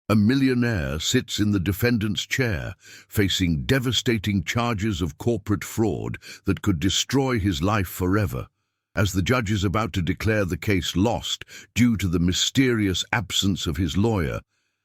A millionaire sits in the defendant's chair, facing devastating charges of corporate fraud that could destroy his life forever. As the judge is about to declare the case lost due to the mysterious absence of his lawyer,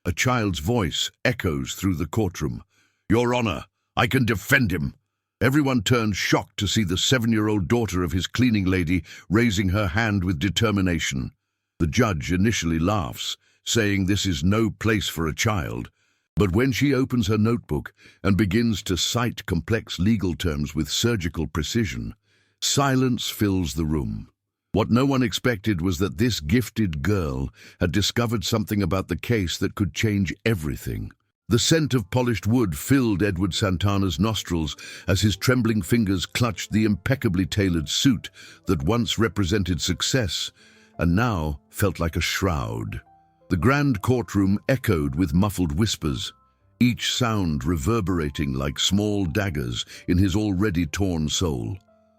a child's voice echoes through the courtroom. "Your Honor, I can defend him." Everyone turns shocked to see the 7-year-old daughter of his cleaning lady raising her hand with determination. The judge initially laughs, saying this is no place for a child. But when she opens her notebook and begins to cite complex legal terms with surgical precision, silence fills the room. What no one expected was that this gifted girl had discovered something about the case that could change everything. The scent of polished wood filled Edward Santana's nostrils as his trembling fingers clutched the impeccably tailored suit that once represented success and now felt like a shroud. The grand courtroom echoed with muffled whispers, each sound reverberating like small daggers in his already torn soul.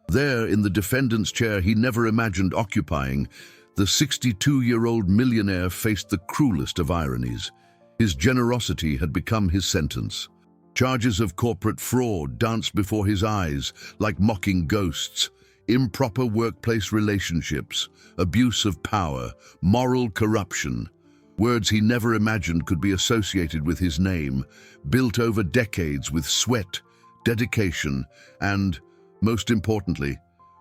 There, in the defendant's chair he never imagined occupying, the 62-year-old millionaire faced the cruelest of ironies. His generosity had become his sentence. Charges of corporate fraud danced before his eyes like mocking ghosts. Improper workplace relationships, abuse of power, moral corruption. Words he never imagined could be associated with his name, built over decades with sweat, dedication, and, most importantly,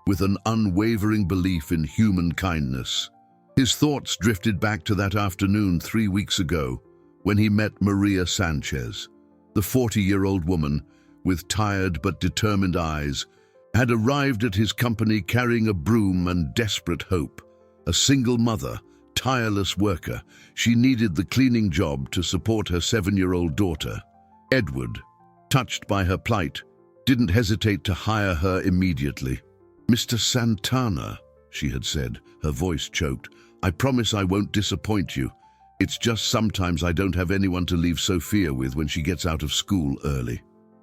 with an unwavering belief in human kindness. His thoughts drifted back to that afternoon 3 weeks ago, when he met Maria Sanchez. The 40-year-old woman, with tired but determined eyes, had arrived at his company carrying a broom and desperate hope. A single mother, tireless worker, she needed the cleaning job to support her 7-year-old daughter. Edward, touched by her plight, didn't hesitate to hire her immediately. "Mr. Santana," she had said, her voice choked, "I promise I won't disappoint you. It's just sometimes I don't have anyone to leave Sophia with when she gets out of school early."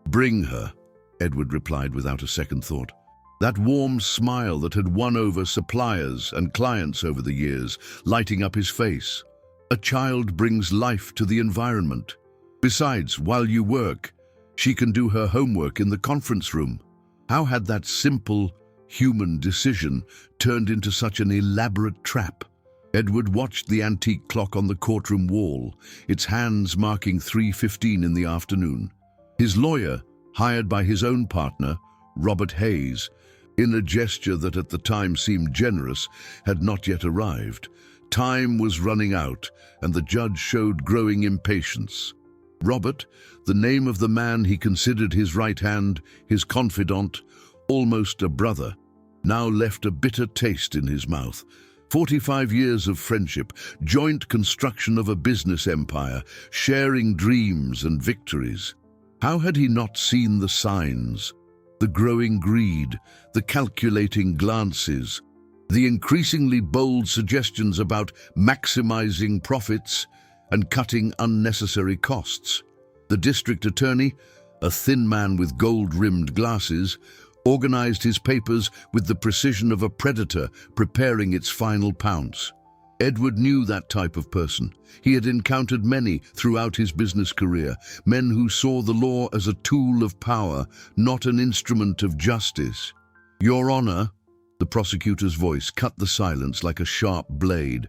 "Bring her," Edward replied without a second thought. That warm smile that had won over suppliers and clients over the years, lighting up his face. A child brings life to the environment. Besides, while you work, she can do her homework in the conference room. How had that simple, human decision turned into such an elaborate trap? Edward watched the antique clock on the courtroom wall, its hands marking 3:15 in the afternoon. His lawyer, hired by his own partner, Robert Hayes, in a gesture that at the time seemed generous, had not yet arrived. Time was running out, and the judge showed growing impatience. Robert, the name of the man he considered his right hand, his confidant, almost a brother, now left a bitter taste in his mouth. 45 years of friendship, joint construction of a business empire, sharing dreams and victories. How had he not seen the signs? The growing greed, the calculating glances, the increasingly bold suggestions about maximizing profits and cutting unnecessary costs. The district attorney, a thin man with gold-rimmed glasses, organized his papers with the precision of a predator preparing its final pounce. Edward knew that type of person. He had encountered many throughout his business career, men who saw the law as a tool of power, not an instrument of justice. "Your Honor," the prosecutor's voice cut the silence like a sharp blade.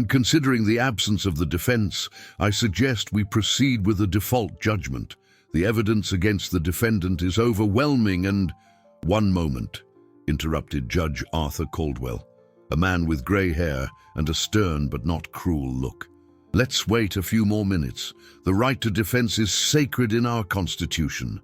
Considering the absence of the defense, I suggest we proceed with a default judgment. The evidence against the defendant is overwhelming and—" "One moment," interrupted Judge Arthur Caldwell, a man with grey hair and a stern but not cruel look. "Let's wait a few more minutes. The right to defense is sacred in our Constitution."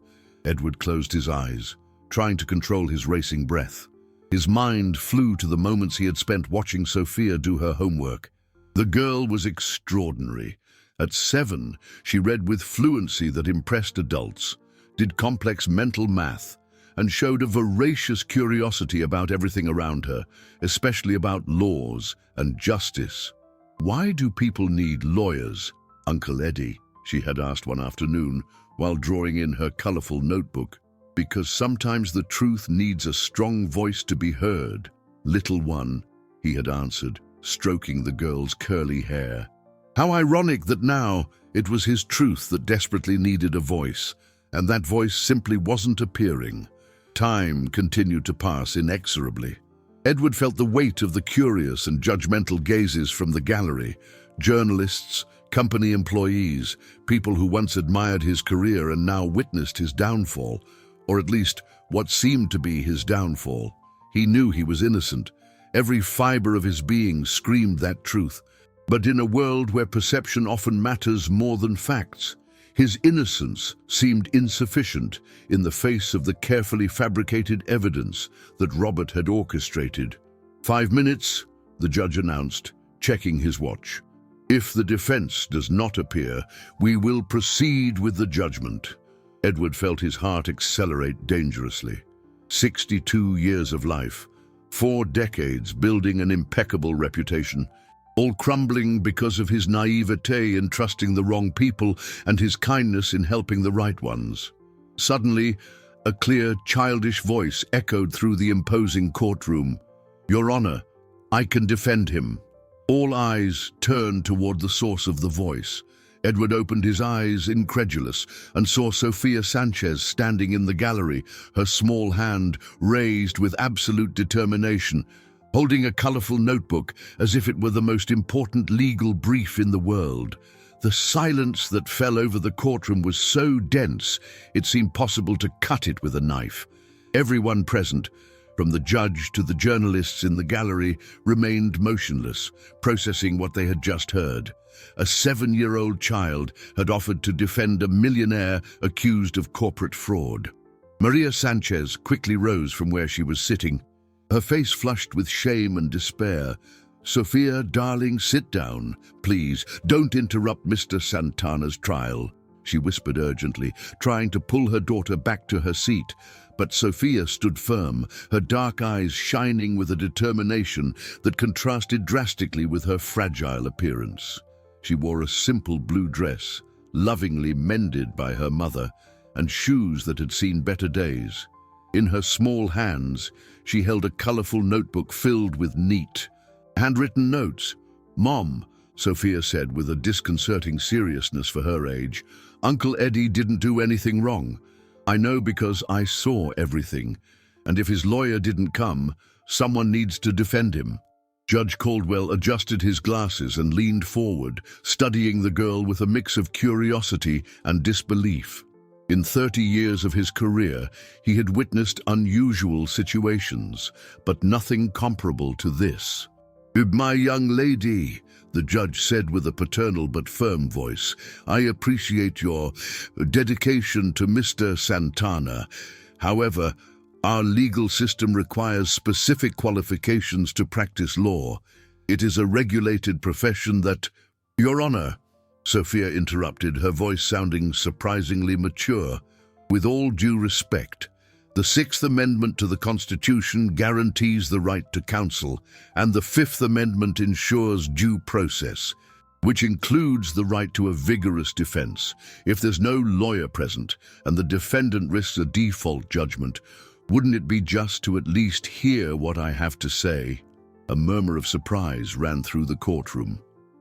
Edward closed his eyes, trying to control his racing breath. His mind flew to the moments he had spent watching Sophia do her homework. The girl was extraordinary. At 7, she read with fluency that impressed adults, did complex mental math, and showed a voracious curiosity about everything around her, especially about laws and justice. "Why do people need lawyers, Uncle Eddie?" she had asked one afternoon while drawing in her colorful notebook. "Because sometimes the truth needs a strong voice to be heard, little one," he had answered, stroking the girl's curly hair. "How ironic that now, It was his truth that desperately needed a voice, and that voice simply wasn't appearing. Time continued to pass inexorably. Edward felt the weight of the curious and judgmental gazes from the gallery. Journalists, company employees, people who once admired his career and now witnessed his downfall, or at least what seemed to be his downfall. He knew he was innocent. Every fiber of his being screamed that truth. But in a world where perception often matters more than facts, his innocence seemed insufficient in the face of the carefully fabricated evidence that Robert had orchestrated. 5 minutes, the judge announced, checking his watch. If the defense does not appear, we will proceed with the judgment. Edward felt his heart accelerate dangerously. 62 years of life, 4 decades building an impeccable reputation, all crumbling because of his naivete in trusting the wrong people and his kindness in helping the right ones. Suddenly, a clear, childish voice echoed through the imposing courtroom. "Your Honor, I can defend him." All eyes turned toward the source of the voice. Edward opened his eyes, incredulous, and saw Sofia Sanchez standing in the gallery, her small hand raised with absolute determination, holding a colorful notebook as if it were the most important legal brief in the world. The silence that fell over the courtroom was so dense it seemed possible to cut it with a knife. Everyone present, from the judge to the journalists in the gallery, remained motionless, processing what they had just heard. A 7-year-old child had offered to defend a millionaire accused of corporate fraud. Maria Sanchez quickly rose from where she was sitting, her face flushed with shame and despair. "Sofia, darling, sit down. Please, don't interrupt Mr. Santana's trial," she whispered urgently, trying to pull her daughter back to her seat. But Sofia stood firm, her dark eyes shining with a determination that contrasted drastically with her fragile appearance. She wore a simple blue dress, lovingly mended by her mother, and shoes that had seen better days. In her small hands, she held a colorful notebook filled with neat, handwritten notes. "Mom," Sofia said with a disconcerting seriousness for her age, "Uncle Eddie didn't do anything wrong. I know because I saw everything, and if his lawyer didn't come, someone needs to defend him." Judge Caldwell adjusted his glasses and leaned forward, studying the girl with a mix of curiosity and disbelief. In 30 years of his career, he had witnessed unusual situations, but nothing comparable to this. "My young lady," the judge said with a paternal but firm voice, "I appreciate your dedication to Mr. Santana. However, our legal system requires specific qualifications to practice law. It is a regulated profession that—" "Your Honor," Sofia interrupted, her voice sounding surprisingly mature. "With all due respect, the 6th Amendment to the Constitution guarantees the right to counsel, and the 5th Amendment ensures due process, which includes the right to a vigorous defense. If there's no lawyer present and the defendant risks a default judgment, wouldn't it be just to at least hear what I have to say?" A murmur of surprise ran through the courtroom.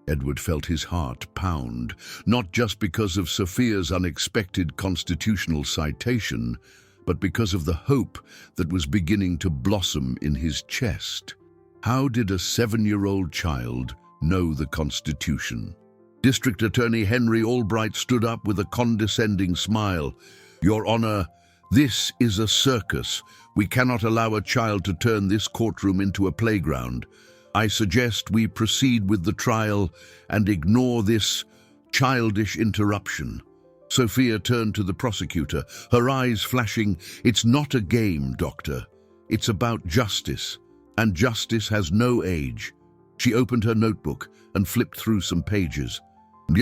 Edward felt his heart pound, not just because of Sofia's unexpected constitutional citation, but because of the hope that was beginning to blossom in his chest. How did a 7-year-old child know the Constitution? District Attorney Henry Albright stood up with a condescending smile. "Your Honor, this is a circus. We cannot allow a child to turn this courtroom into a playground. I suggest we proceed with the trial and ignore this childish interruption." Sofia turned to the prosecutor, her eyes flashing. "It's not a game, Doctor. It's about justice, and justice has no age." She opened her notebook and flipped through some pages.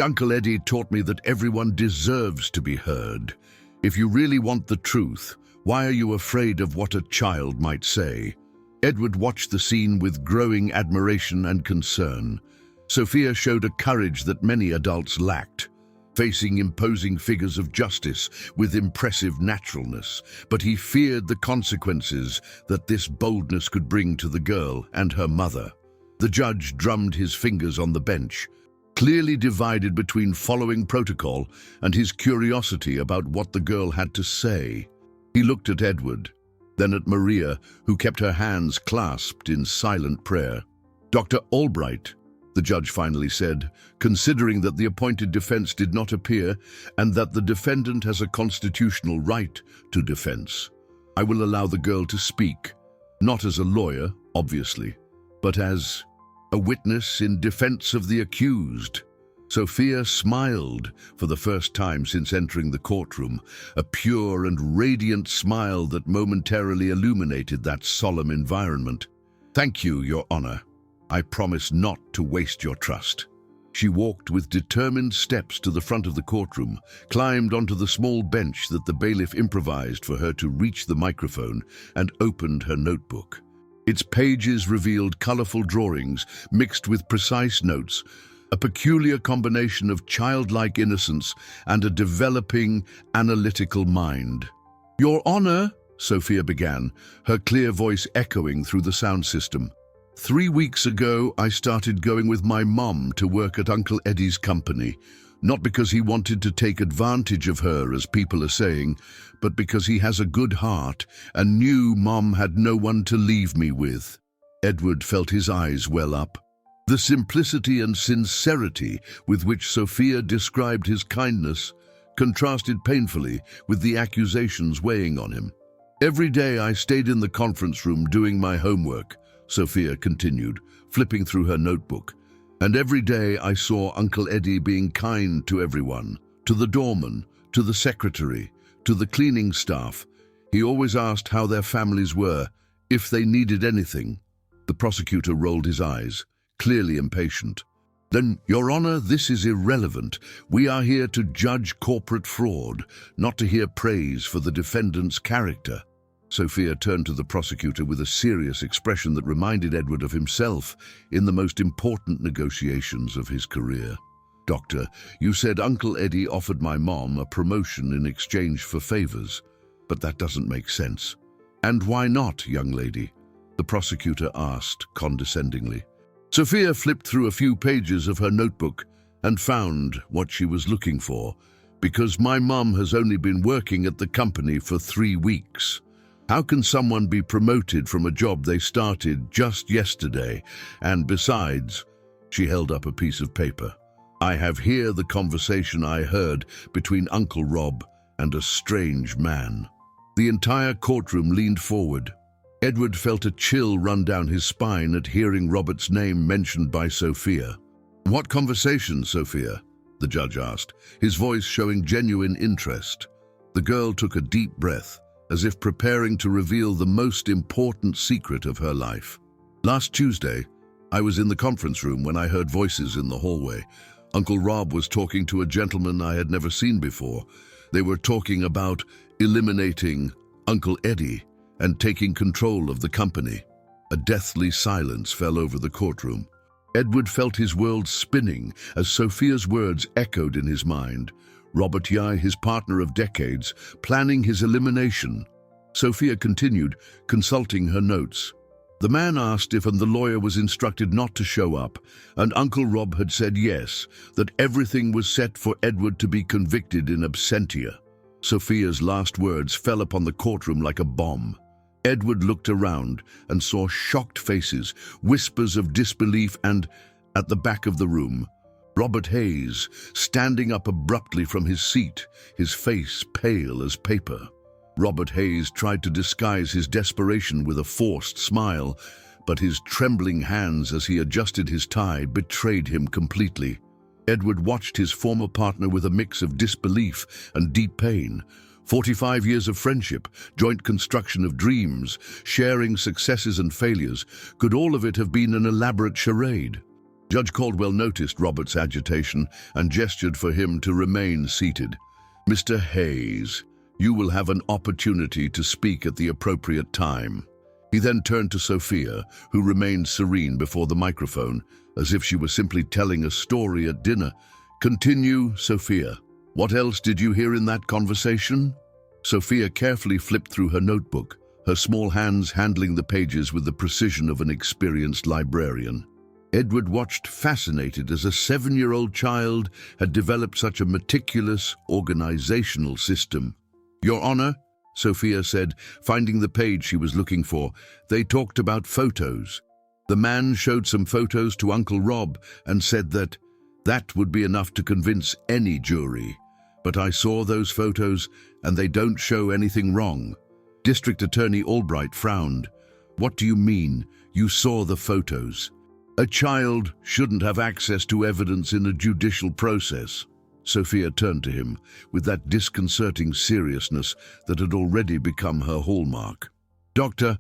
"Uncle Eddie taught me that everyone deserves to be heard. If you really want the truth, why are you afraid of what a child might say?" Edward watched the scene with growing admiration and concern. Sofia showed a courage that many adults lacked, facing imposing figures of justice with impressive naturalness, but he feared the consequences that this boldness could bring to the girl and her mother. The judge drummed his fingers on the bench. clearly divided between following protocol and his curiosity about what the girl had to say. He looked at Edward, then at Maria, who kept her hands clasped in silent prayer. "Dr. Albright," the judge finally said, "considering that the appointed defense did not appear and that the defendant has a constitutional right to defense, I will allow the girl to speak, not as a lawyer, obviously, but as a witness in defense of the accused." Sophia smiled for the first time since entering the courtroom, a pure and radiant smile that momentarily illuminated that solemn environment. "Thank you, Your Honor. I promise not to waste your trust." She walked with determined steps to the front of the courtroom, climbed onto the small bench that the bailiff improvised for her to reach the microphone, and opened her notebook. Its pages revealed colorful drawings mixed with precise notes, a peculiar combination of childlike innocence and a developing, analytical mind. "Your Honor," Sophia began, her clear voice echoing through the sound system. "3 weeks ago, I started going with my mom to work at Uncle Eddie's company, not because he wanted to take advantage of her, as people are saying, but because he has a good heart and knew Mom had no one to leave me with." Edward felt his eyes well up. The simplicity and sincerity with which Sophia described his kindness contrasted painfully with the accusations weighing on him. "Every day I stayed in the conference room doing my homework," Sophia continued, flipping through her notebook. "And every day I saw Uncle Eddie being kind to everyone, to the doorman, to the secretary, to the cleaning staff. He always asked how their families were, if they needed anything." The prosecutor rolled his eyes, clearly impatient. "Then, Your Honor, this is irrelevant. We are here to judge corporate fraud, not to hear praise for the defendant's character." Sophia turned to the prosecutor with a serious expression that reminded Edward of himself in the most important negotiations of his career. "Doctor, you said Uncle Eddie offered my mom a promotion in exchange for favors, but that doesn't make sense." "And why not, young lady?" the prosecutor asked condescendingly. Sophia flipped through a few pages of her notebook and found what she was looking for. "Because my mom has only been working at the company for 3 weeks. How can someone be promoted from a job they started just yesterday? And besides," she held up a piece of paper, "I have here the conversation I heard between Uncle Rob and a strange man." The entire courtroom leaned forward. Edward felt a chill run down his spine at hearing Robert's name mentioned by Sophia. "What conversation, Sophia?" the judge asked, his voice showing genuine interest. The girl took a deep breath, as if preparing to reveal the most important secret of her life. "Last Tuesday, I was in the conference room when I heard voices in the hallway. Uncle Rob was talking to a gentleman I had never seen before. They were talking about eliminating Uncle Eddie and taking control of the company." A deathly silence fell over the courtroom. Edward felt his world spinning as Sophia's words echoed in his mind. Robert Yai, his partner of decades, planning his elimination. Sophia continued, consulting her notes. The man asked if the lawyer was instructed not to show up, and Uncle Rob had said yes, that everything was set for Edward to be convicted in absentia. Sophia's last words fell upon the courtroom like a bomb. Edward looked around and saw shocked faces, whispers of disbelief, and, at the back of the room, Robert Hayes, standing up abruptly from his seat, his face pale as paper. Robert Hayes tried to disguise his desperation with a forced smile, but his trembling hands as he adjusted his tie betrayed him completely. Edward watched his former partner with a mix of disbelief and deep pain. 45 years of friendship, joint construction of dreams, sharing successes and failures. Could all of it have been an elaborate charade? Judge Caldwell noticed Robert's agitation and gestured for him to remain seated. "Mr. Hayes, you will have an opportunity to speak at the appropriate time." He then turned to Sophia, who remained serene before the microphone, as if she was simply telling a story at dinner. "Continue, Sophia. What else did you hear in that conversation?" Sophia carefully flipped through her notebook, her small hands handling the pages with the precision of an experienced librarian. Edward watched fascinated as a 7-year-old child had developed such a meticulous organizational system. "Your Honor," Sophia said, finding the page she was looking for, "they talked about photos. The man showed some photos to Uncle Rob and said that would be enough to convince any jury. But I saw those photos and they don't show anything wrong." District Attorney Albright frowned. "What do you mean, you saw the photos? A child shouldn't have access to evidence in a judicial process." Sophia turned to him with that disconcerting seriousness that had already become her hallmark. "Doctor,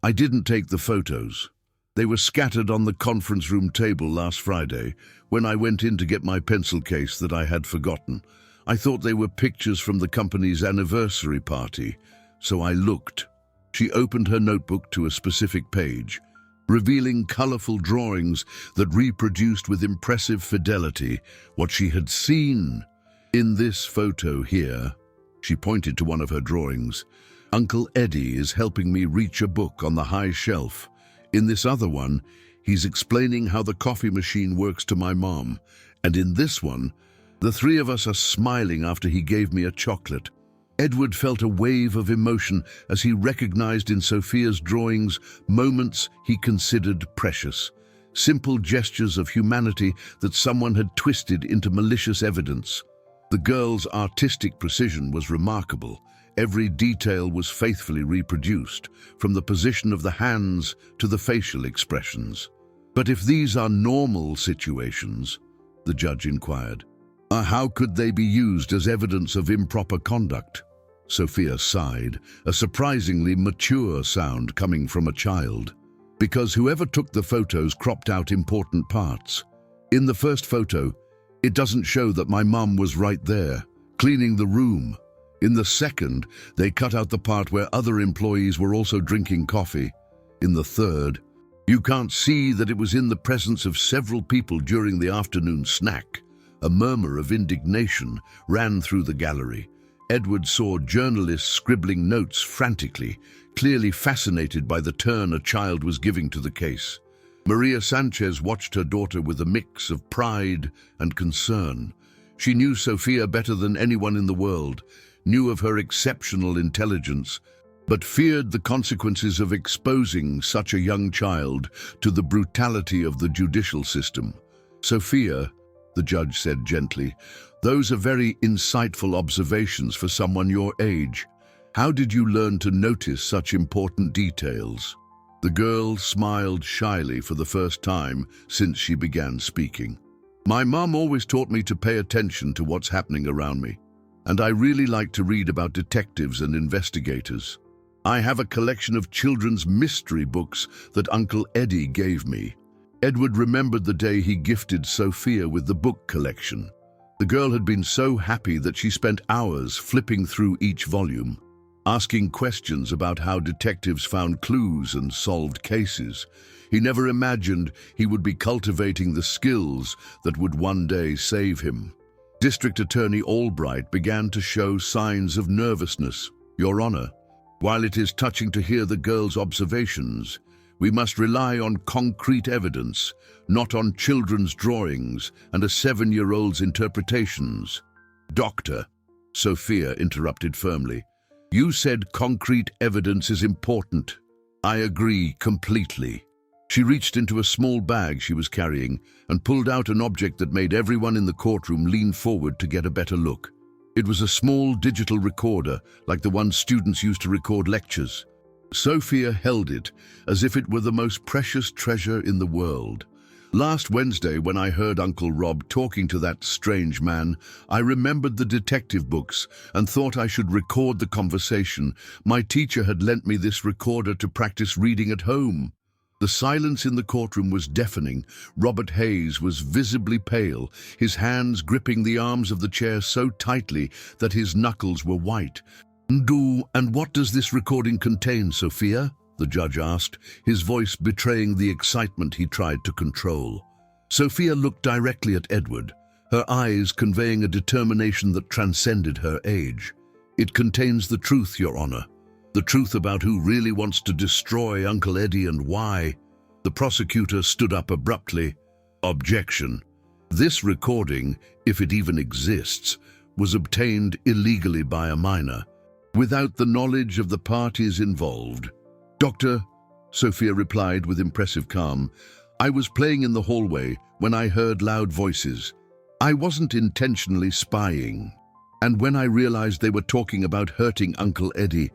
I didn't take the photos. They were scattered on the conference room table last Friday when I went in to get my pencil case that I had forgotten. I thought they were pictures from the company's anniversary party, so I looked." She opened her notebook to a specific page, revealing colorful drawings that reproduced with impressive fidelity what she had seen. "In this photo here," she pointed to one of her drawings, "Uncle Eddie is helping me reach a book on the high shelf. In this other one, he's explaining how the coffee machine works to my mom. And in this one, the three of us are smiling after he gave me a chocolate." Edward felt a wave of emotion as he recognized in Sophia's drawings moments he considered precious, simple gestures of humanity that someone had twisted into malicious evidence. The girl's artistic precision was remarkable. Every detail was faithfully reproduced, from the position of the hands to the facial expressions. "But if these are normal situations," the judge inquired, "how could they be used as evidence of improper conduct?" Sophia sighed, a surprisingly mature sound coming from a child. "Because whoever took the photos cropped out important parts. In the first photo, it doesn't show that my mum was right there, cleaning the room. In the second, they cut out the part where other employees were also drinking coffee. In the third, you can't see that it was in the presence of several people during the afternoon snack." A murmur of indignation ran through the gallery. Edward saw journalists scribbling notes frantically, clearly fascinated by the turn a child was giving to the case. Maria Sanchez watched her daughter with a mix of pride and concern. She knew Sophia better than anyone in the world, knew of her exceptional intelligence, but feared the consequences of exposing such a young child to the brutality of the judicial system. "Sophia," the judge said gently, "those are very insightful observations for someone your age. How did you learn to notice such important details?" The girl smiled shyly for the first time since she began speaking. "My mom always taught me to pay attention to what's happening around me, and I really like to read about detectives and investigators. I have a collection of children's mystery books that Uncle Eddie gave me." Edward remembered the day he gifted Sophia with the book collection. The girl had been so happy that she spent hours flipping through each volume, asking questions about how detectives found clues and solved cases. He never imagined he would be cultivating the skills that would one day save him. District Attorney Albright began to show signs of nervousness. "Your Honor, while it is touching to hear the girl's observations, we must rely on concrete evidence, not on children's drawings and a 7-year-old's interpretations." "Doctor," Sophia interrupted firmly, "you said concrete evidence is important. I agree completely." She reached into a small bag she was carrying and pulled out an object that made everyone in the courtroom lean forward to get a better look. It was a small digital recorder, like the one students used to record lectures. Sophia held it as if it were the most precious treasure in the world. "Last Wednesday, when I heard Uncle Rob talking to that strange man, I remembered the detective books and thought I should record the conversation. My teacher had lent me this recorder to practice reading at home." The silence in the courtroom was deafening. Robert Hayes was visibly pale, his hands gripping the arms of the chair so tightly that his knuckles were white. And what does this recording contain, Sophia?" the judge asked, his voice betraying the excitement he tried to control. Sophia looked directly at Edward, her eyes conveying a determination that transcended her age. "It contains the truth, Your Honor. The truth about who really wants to destroy Uncle Eddie and why." The The prosecutor stood up abruptly. Objection. This recording, if it even exists, was obtained illegally by a minor, without the knowledge of the parties involved. Doctor, Sophia replied with impressive calm, I was playing in the hallway when I heard loud voices. I wasn't intentionally spying. And when I realized they were talking about hurting Uncle Eddie,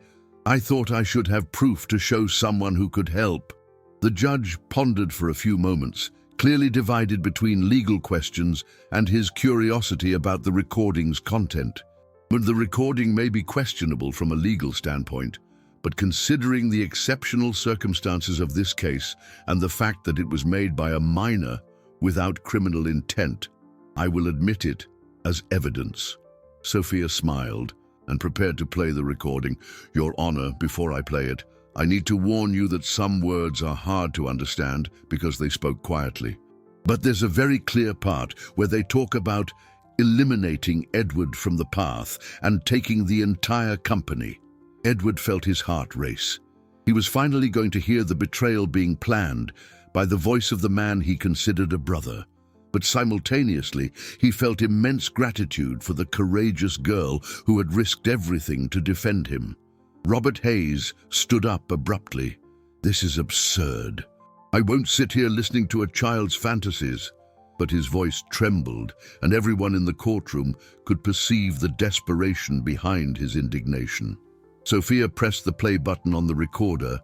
I thought I should have proof to show someone who could help. The judge pondered for a few moments, clearly divided between legal questions and his curiosity about the recording's content. But the recording may be questionable from a legal standpoint, but considering the exceptional circumstances of this case and the fact that it was made by a minor without criminal intent, I will admit it as evidence. Sophia smiled and prepared to play the recording. Your Honor, before I play it, I need to warn you that some words are hard to understand because they spoke quietly. But there's a very clear part where they talk about eliminating Edward from the path and taking the entire company. Edward felt his heart race. He was finally going to hear the betrayal being planned by the voice of the man he considered a brother. But simultaneously, he felt immense gratitude for the courageous girl who had risked everything to defend him. Robert Hayes stood up abruptly. This is absurd. I won't sit here listening to a child's fantasies. But his voice trembled, and everyone in the courtroom could perceive the desperation behind his indignation. Sophia pressed the play button on the recorder,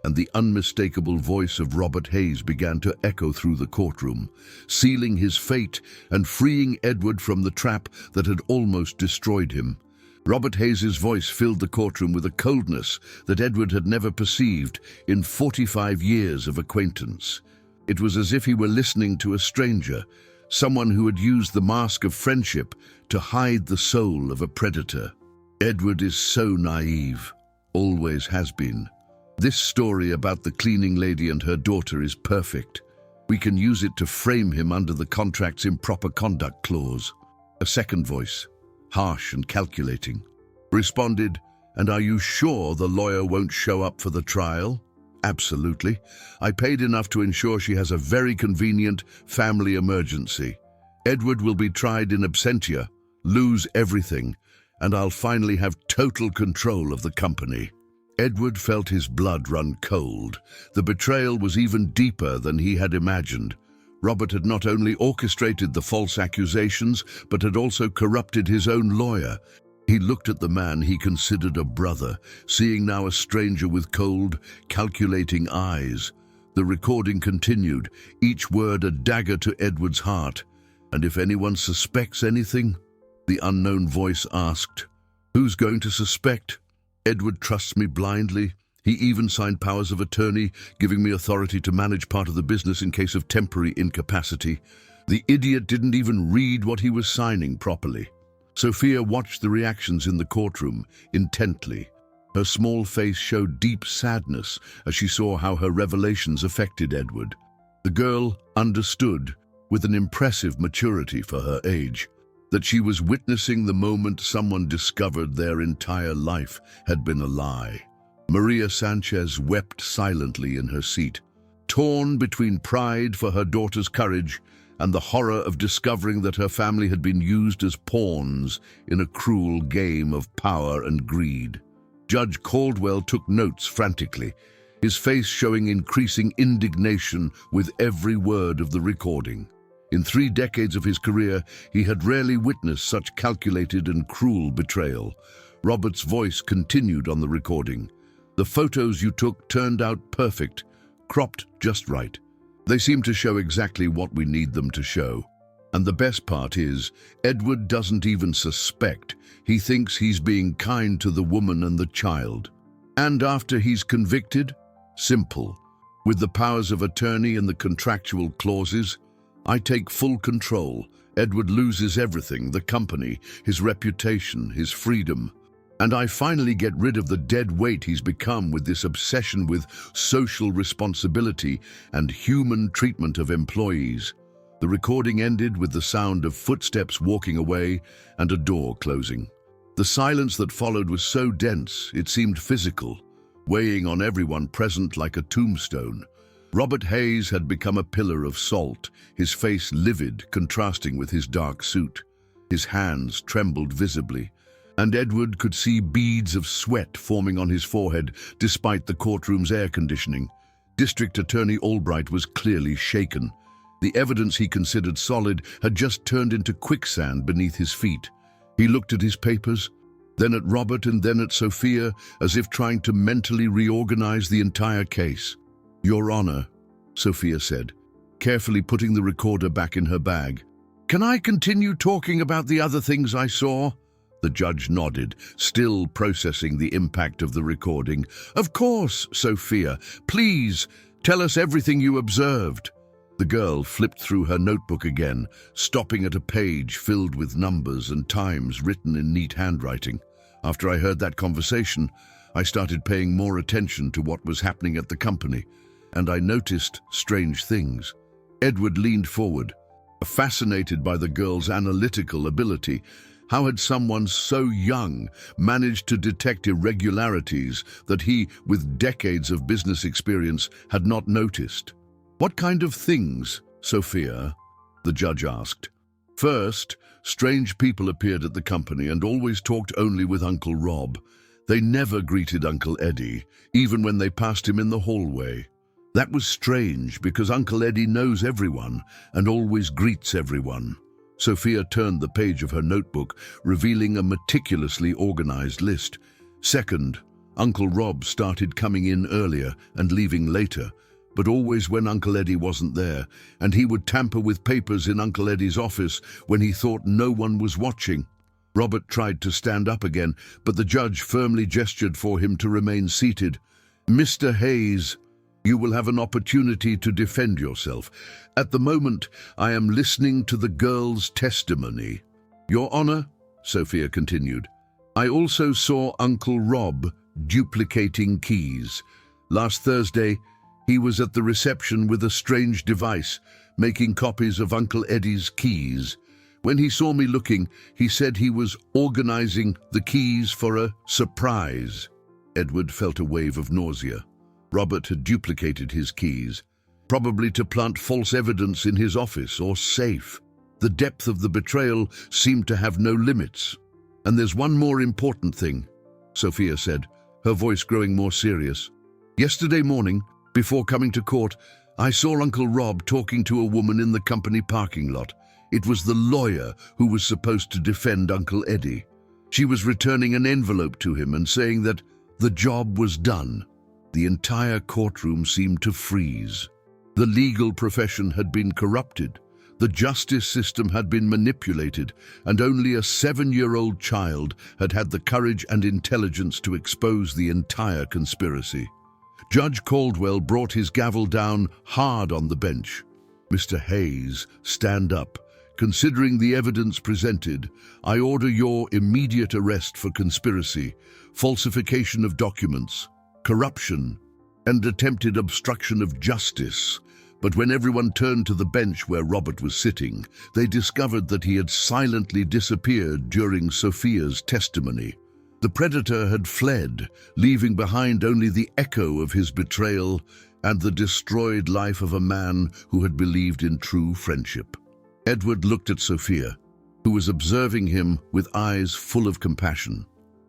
and the unmistakable voice of Robert Hayes began to echo through the courtroom, sealing his fate and freeing Edward from the trap that had almost destroyed him. Robert Hayes's voice filled the courtroom with a coldness that Edward had never perceived in 45 years of acquaintance. It was as if he were listening to a stranger, someone who had used the mask of friendship to hide the soul of a predator. Edward is so naive, always has been. This story about the cleaning lady and her daughter is perfect. We can use it to frame him under the contract's improper conduct clause. A second voice, harsh and calculating, responded, "And are you sure the lawyer won't show up for the trial?" "Absolutely. I paid enough to ensure she has a very convenient family emergency. Edward will be tried in absentia, lose everything, and I'll finally have total control of the company." Edward felt his blood run cold. The betrayal was even deeper than he had imagined. Robert had not only orchestrated the false accusations, but had also corrupted his own lawyer. He looked at the man he considered a brother, seeing now a stranger with cold, calculating eyes. The recording continued, each word a dagger to Edward's heart. "And if anyone suspects anything?" the unknown voice asked. "Who's going to suspect? Edward trusts me blindly. He even signed powers of attorney, giving me authority to manage part of the business in case of temporary incapacity. The idiot didn't even read what he was signing properly." Sophia watched the reactions in the courtroom intently. Her small face showed deep sadness as she saw how her revelations affected Edward. The girl understood, with an impressive maturity for her age, that she was witnessing the moment someone discovered their entire life had been a lie. Maria Sanchez wept silently in her seat, torn between pride for her daughter's courage and the horror of discovering that her family had been used as pawns in a cruel game of power and greed. Judge Caldwell took notes frantically, his face showing increasing indignation with every word of the recording. In 3 decades of his career, he had rarely witnessed such calculated and cruel betrayal. Robert's voice continued on the recording. "The photos you took turned out perfect, cropped just right. They seem to show exactly what we need them to show. And the best part is, Edward doesn't even suspect. He thinks he's being kind to the woman and the child. And after he's convicted? Simple. With the powers of attorney and the contractual clauses, I take full control. Edward loses everything, the company, his reputation, his freedom. And I finally get rid of the dead weight he's become with this obsession with social responsibility and human treatment of employees." The recording ended with the sound of footsteps walking away and a door closing. The silence that followed was so dense it seemed physical, weighing on everyone present like a tombstone. Robert Hayes had become a pillar of salt, his face livid, contrasting with his dark suit. His hands trembled visibly, and Edward could see beads of sweat forming on his forehead despite the courtroom's air conditioning. District Attorney Albright was clearly shaken. The evidence he considered solid had just turned into quicksand beneath his feet. He looked at his papers, then at Robert and then at Sophia, as if trying to mentally reorganize the entire case. "Your Honor," Sophia said, carefully putting the recorder back in her bag. "Can I continue talking about the other things I saw?" The judge nodded, still processing the impact of the recording. "Of course, Sophia. Please, tell us everything you observed." The girl flipped through her notebook again, stopping at a page filled with numbers and times written in neat handwriting. After I heard that conversation, I started paying more attention to what was happening at the company, and I noticed strange things. Edward leaned forward, fascinated by the girl's analytical ability. How had someone so young managed to detect irregularities that he, with decades of business experience, had not noticed? "What kind of things, Sophia?" the judge asked. "First, strange people appeared at the company and always talked only with Uncle Rob. They never greeted Uncle Eddie, even when they passed him in the hallway. That was strange because Uncle Eddie knows everyone and always greets everyone." Sophia turned the page of her notebook, revealing a meticulously organized list. "Second, Uncle Rob started coming in earlier and leaving later, but always when Uncle Eddie wasn't there, and he would tamper with papers in Uncle Eddie's office when he thought no one was watching." Robert tried to stand up again, but the judge firmly gestured for him to remain seated. "Mr. Hayes, you will have an opportunity to defend yourself. At the moment, I am listening to the girl's testimony." "Your Honor," Sophia continued, "I also saw Uncle Rob duplicating keys. Last Thursday, he was at the reception with a strange device, making copies of Uncle Eddie's keys. When he saw me looking, he said he was organizing the keys for a surprise." Edward felt a wave of nausea. Robert had duplicated his keys, probably to plant false evidence in his office or safe. The depth of the betrayal seemed to have no limits. "And there's one more important thing," Sophia said, her voice growing more serious. "Yesterday morning, before coming to court, I saw Uncle Rob talking to a woman in the company parking lot. It was the lawyer who was supposed to defend Uncle Eddie. She was returning an envelope to him and saying that the job was done." The entire courtroom seemed to freeze. The legal profession had been corrupted, the justice system had been manipulated, and only a 7-year-old child had had the courage and intelligence to expose the entire conspiracy. Judge Caldwell brought his gavel down hard on the bench. "Mr. Hayes, stand up. Considering the evidence presented, I order your immediate arrest for conspiracy, falsification of documents, corruption, and attempted obstruction of justice." But when everyone turned to the bench where Robert was sitting, they discovered that he had silently disappeared during Sophia's testimony. The predator had fled, leaving behind only the echo of his betrayal and the destroyed life of a man who had believed in true friendship. Edward looked at Sophia, who was observing him with eyes full of compassion.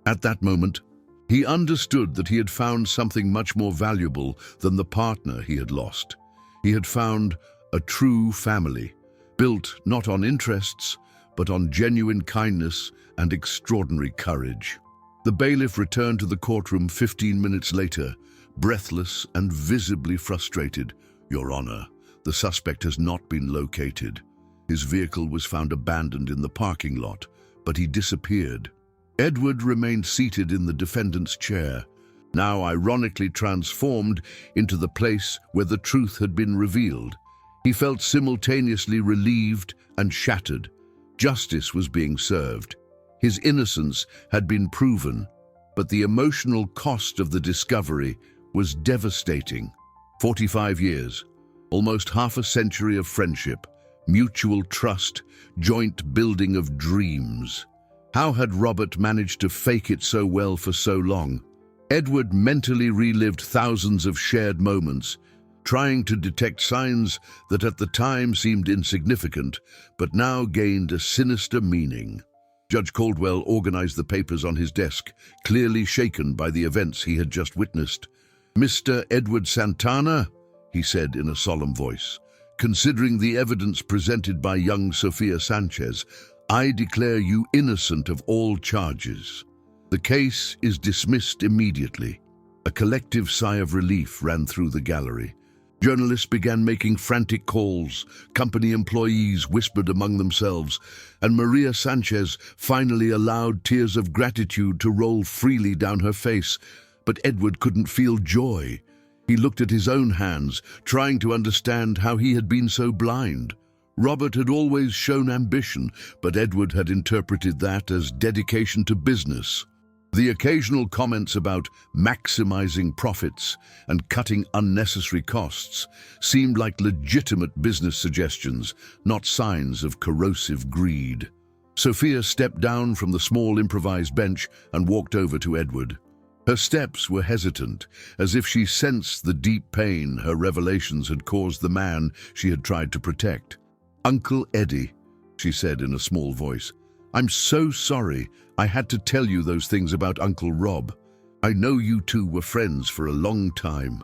At that moment, he understood that he had found something much more valuable than the partner he had lost. He had found a true family, built not on interests, but on genuine kindness and extraordinary courage. The bailiff returned to the courtroom 15 minutes later, breathless and visibly frustrated. "Your Honor, the suspect has not been located. His vehicle was found abandoned in the parking lot, but he disappeared." Edward remained seated in the defendant's chair, now ironically transformed into the place where the truth had been revealed. He felt simultaneously relieved and shattered. Justice was being served. His innocence had been proven, but the emotional cost of the discovery was devastating. 45 years, almost half a century of friendship, mutual trust, joint building of dreams. How had Robert managed to fake it so well for so long? Edward mentally relived thousands of shared moments, trying to detect signs that at the time seemed insignificant, but now gained a sinister meaning. Judge Caldwell organized the papers on his desk, clearly shaken by the events he had just witnessed. "Mr. Edward Santana," he said in a solemn voice, "considering the evidence presented by young Sophia Sanchez, I declare you innocent of all charges. The case is dismissed immediately." A collective sigh of relief ran through the gallery. Journalists began making frantic calls, company employees whispered among themselves, and Maria Sanchez finally allowed tears of gratitude to roll freely down her face. But Edward couldn't feel joy. He looked at his own hands, trying to understand how he had been so blind. Robert had always shown ambition, but Edward had interpreted that as dedication to business. The occasional comments about maximizing profits and cutting unnecessary costs seemed like legitimate business suggestions, not signs of corrosive greed. Sophia stepped down from the small improvised bench and walked over to Edward. Her steps were hesitant, as if she sensed the deep pain her revelations had caused the man she had tried to protect. "Uncle Eddie," she said in a small voice, "I'm so sorry I had to tell you those things about Uncle Rob. I know you two were friends for a long time."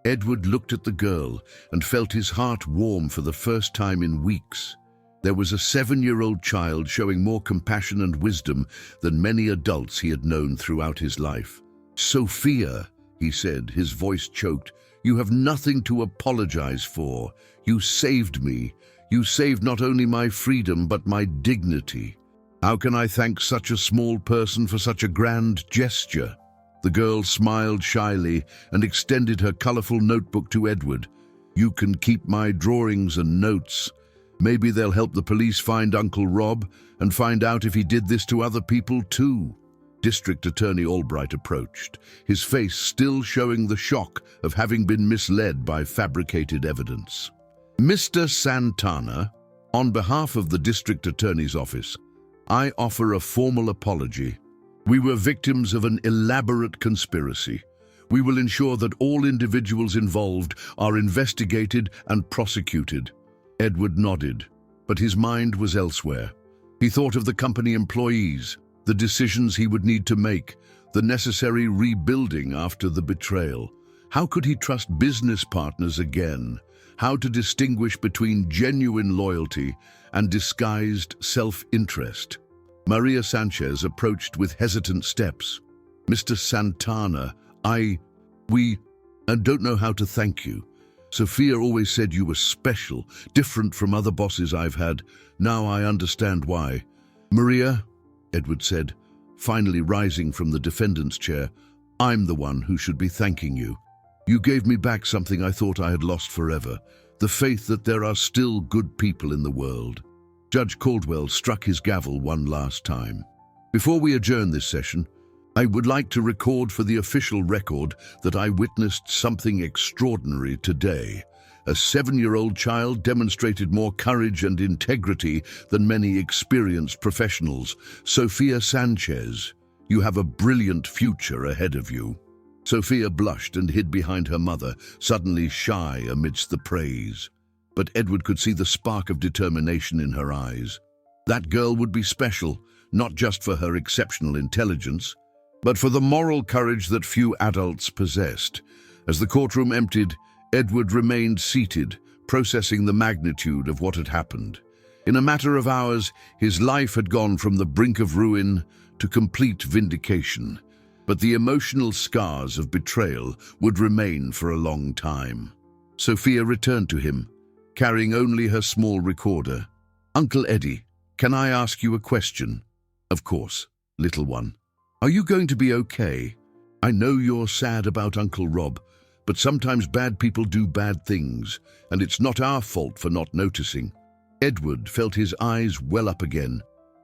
Edward looked at the girl and felt his heart warm for the first time in weeks. There was a 7-year-old child showing more compassion and wisdom than many adults he had known throughout his life. "Sophia," he said, his voice choked, "you have nothing to apologize for. You saved me. You saved not only my freedom, but my dignity. How can I thank such a small person for such a grand gesture?" The girl smiled shyly and extended her colorful notebook to Edward. "You can keep my drawings and notes. Maybe they'll help the police find Uncle Rob and find out if he did this to other people too." District Attorney Albright approached, his face still showing the shock of having been misled by fabricated evidence. "Mr. Santana, on behalf of the District Attorney's Office, I offer a formal apology. We were victims of an elaborate conspiracy. We will ensure that all individuals involved are investigated and prosecuted." Edward nodded, but his mind was elsewhere. He thought of the company employees, the decisions he would need to make, the necessary rebuilding after the betrayal. How could he trust business partners again? How to distinguish between genuine loyalty and disguised self-interest? Maria Sanchez approached with hesitant steps. "Mr. Santana, we don't know how to thank you. Sophia always said you were special, different from other bosses I've had. Now I understand why." "Maria," Edward said, finally rising from the defendant's chair, "I'm the one who should be thanking you. You gave me back something I thought I had lost forever, the faith that there are still good people in the world." Judge Caldwell struck his gavel one last time. "Before we adjourn this session, I would like to record for the official record that I witnessed something extraordinary today. A 7-year-old child demonstrated more courage and integrity than many experienced professionals. Sophia Sanchez, you have a brilliant future ahead of you." Sophia blushed and hid behind her mother, suddenly shy amidst the praise. But Edward could see the spark of determination in her eyes. That girl would be special, not just for her exceptional intelligence, but for the moral courage that few adults possessed. As the courtroom emptied, Edward remained seated, processing the magnitude of what had happened. In a matter of hours, his life had gone from the brink of ruin to complete vindication. But the emotional scars of betrayal would remain for a long time. Sophia returned to him, carrying only her small recorder. "Uncle Eddie, can I ask you a question?" "Of course, little one. Are you going to be okay? I know you're sad about Uncle Rob, but sometimes bad people do bad things, and it's not our fault for not noticing." Edward felt his eyes well up again.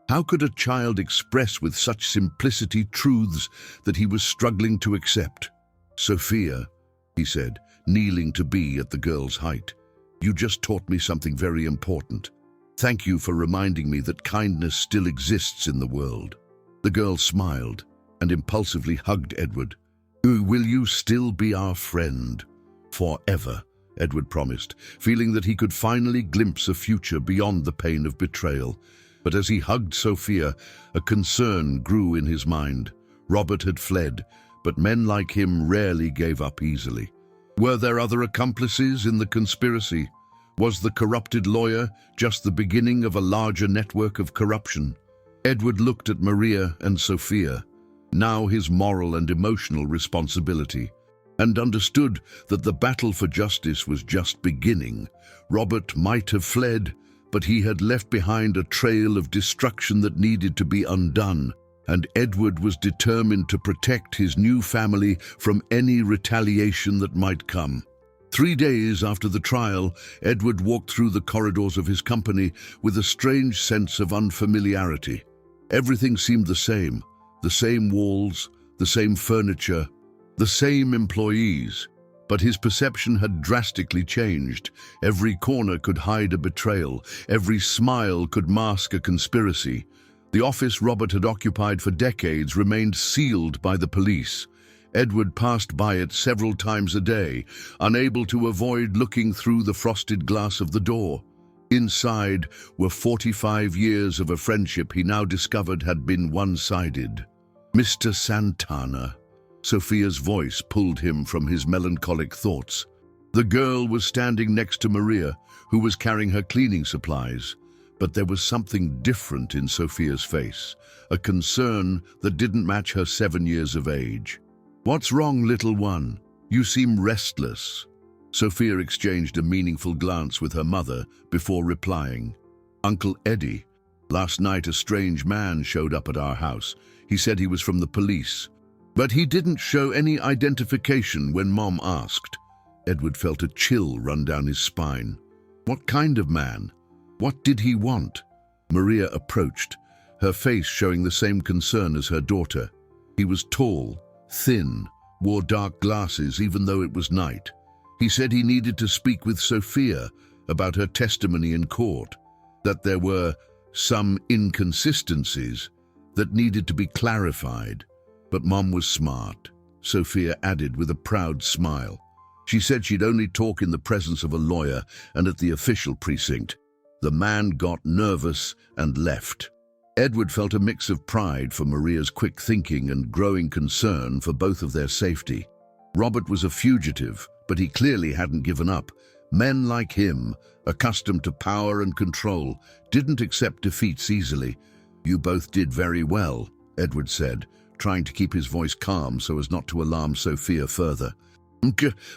How could a child express with such simplicity truths that he was struggling to accept? "Sophia," he said, kneeling to be at the girl's height, "you just taught me something very important. Thank you for reminding me that kindness still exists in the world." The girl smiled and impulsively hugged Edward. "Will you still be our friend? Forever?" Edward promised, feeling that he could finally glimpse a future beyond the pain of betrayal. But as he hugged Sophia, a concern grew in his mind. Robert had fled, but men like him rarely gave up easily. Were there other accomplices in the conspiracy? Was the corrupted lawyer just the beginning of a larger network of corruption? Edward looked at Maria and Sophia, now his moral and emotional responsibility, and understood that the battle for justice was just beginning. Robert might have fled, but he had left behind a trail of destruction that needed to be undone, and Edward was determined to protect his new family from any retaliation that might come. 3 days after the trial, Edward walked through the corridors of his company with a strange sense of unfamiliarity. Everything seemed the same walls, the same furniture, the same employees. But his perception had drastically changed. Every corner could hide a betrayal. Every smile could mask a conspiracy. The office Robert had occupied for decades remained sealed by the police. Edward passed by it several times a day, unable to avoid looking through the frosted glass of the door. Inside were 45 years of a friendship he now discovered had been one-sided. Mr. Santana. Sophia's voice pulled him from his melancholic thoughts. The girl was standing next to Maria, who was carrying her cleaning supplies. But there was something different in Sophia's face, a concern that didn't match her 7 years of age. "What's wrong, little one? You seem restless." Sophia exchanged a meaningful glance with her mother before replying. "Uncle Eddie, last night a strange man showed up at our house. He said he was from the police, but he didn't show any identification when Mom asked." Edward felt a chill run down his spine. What kind of man? What did he want? Maria approached, her face showing the same concern as her daughter. He was tall, thin, wore dark glasses even though it was night. He said he needed to speak with Sophia about her testimony in court, that there were some inconsistencies that needed to be clarified. But Mom was smart, Sophia added with a proud smile. She said she'd only talk in the presence of a lawyer and at the official precinct. The man got nervous and left. Edward felt a mix of pride for Maria's quick thinking and growing concern for both of their safety. Robert was a fugitive, but he clearly hadn't given up. Men like him, accustomed to power and control, didn't accept defeats easily. "You both did very well," Edward said, trying to keep his voice calm so as not to alarm Sophia further.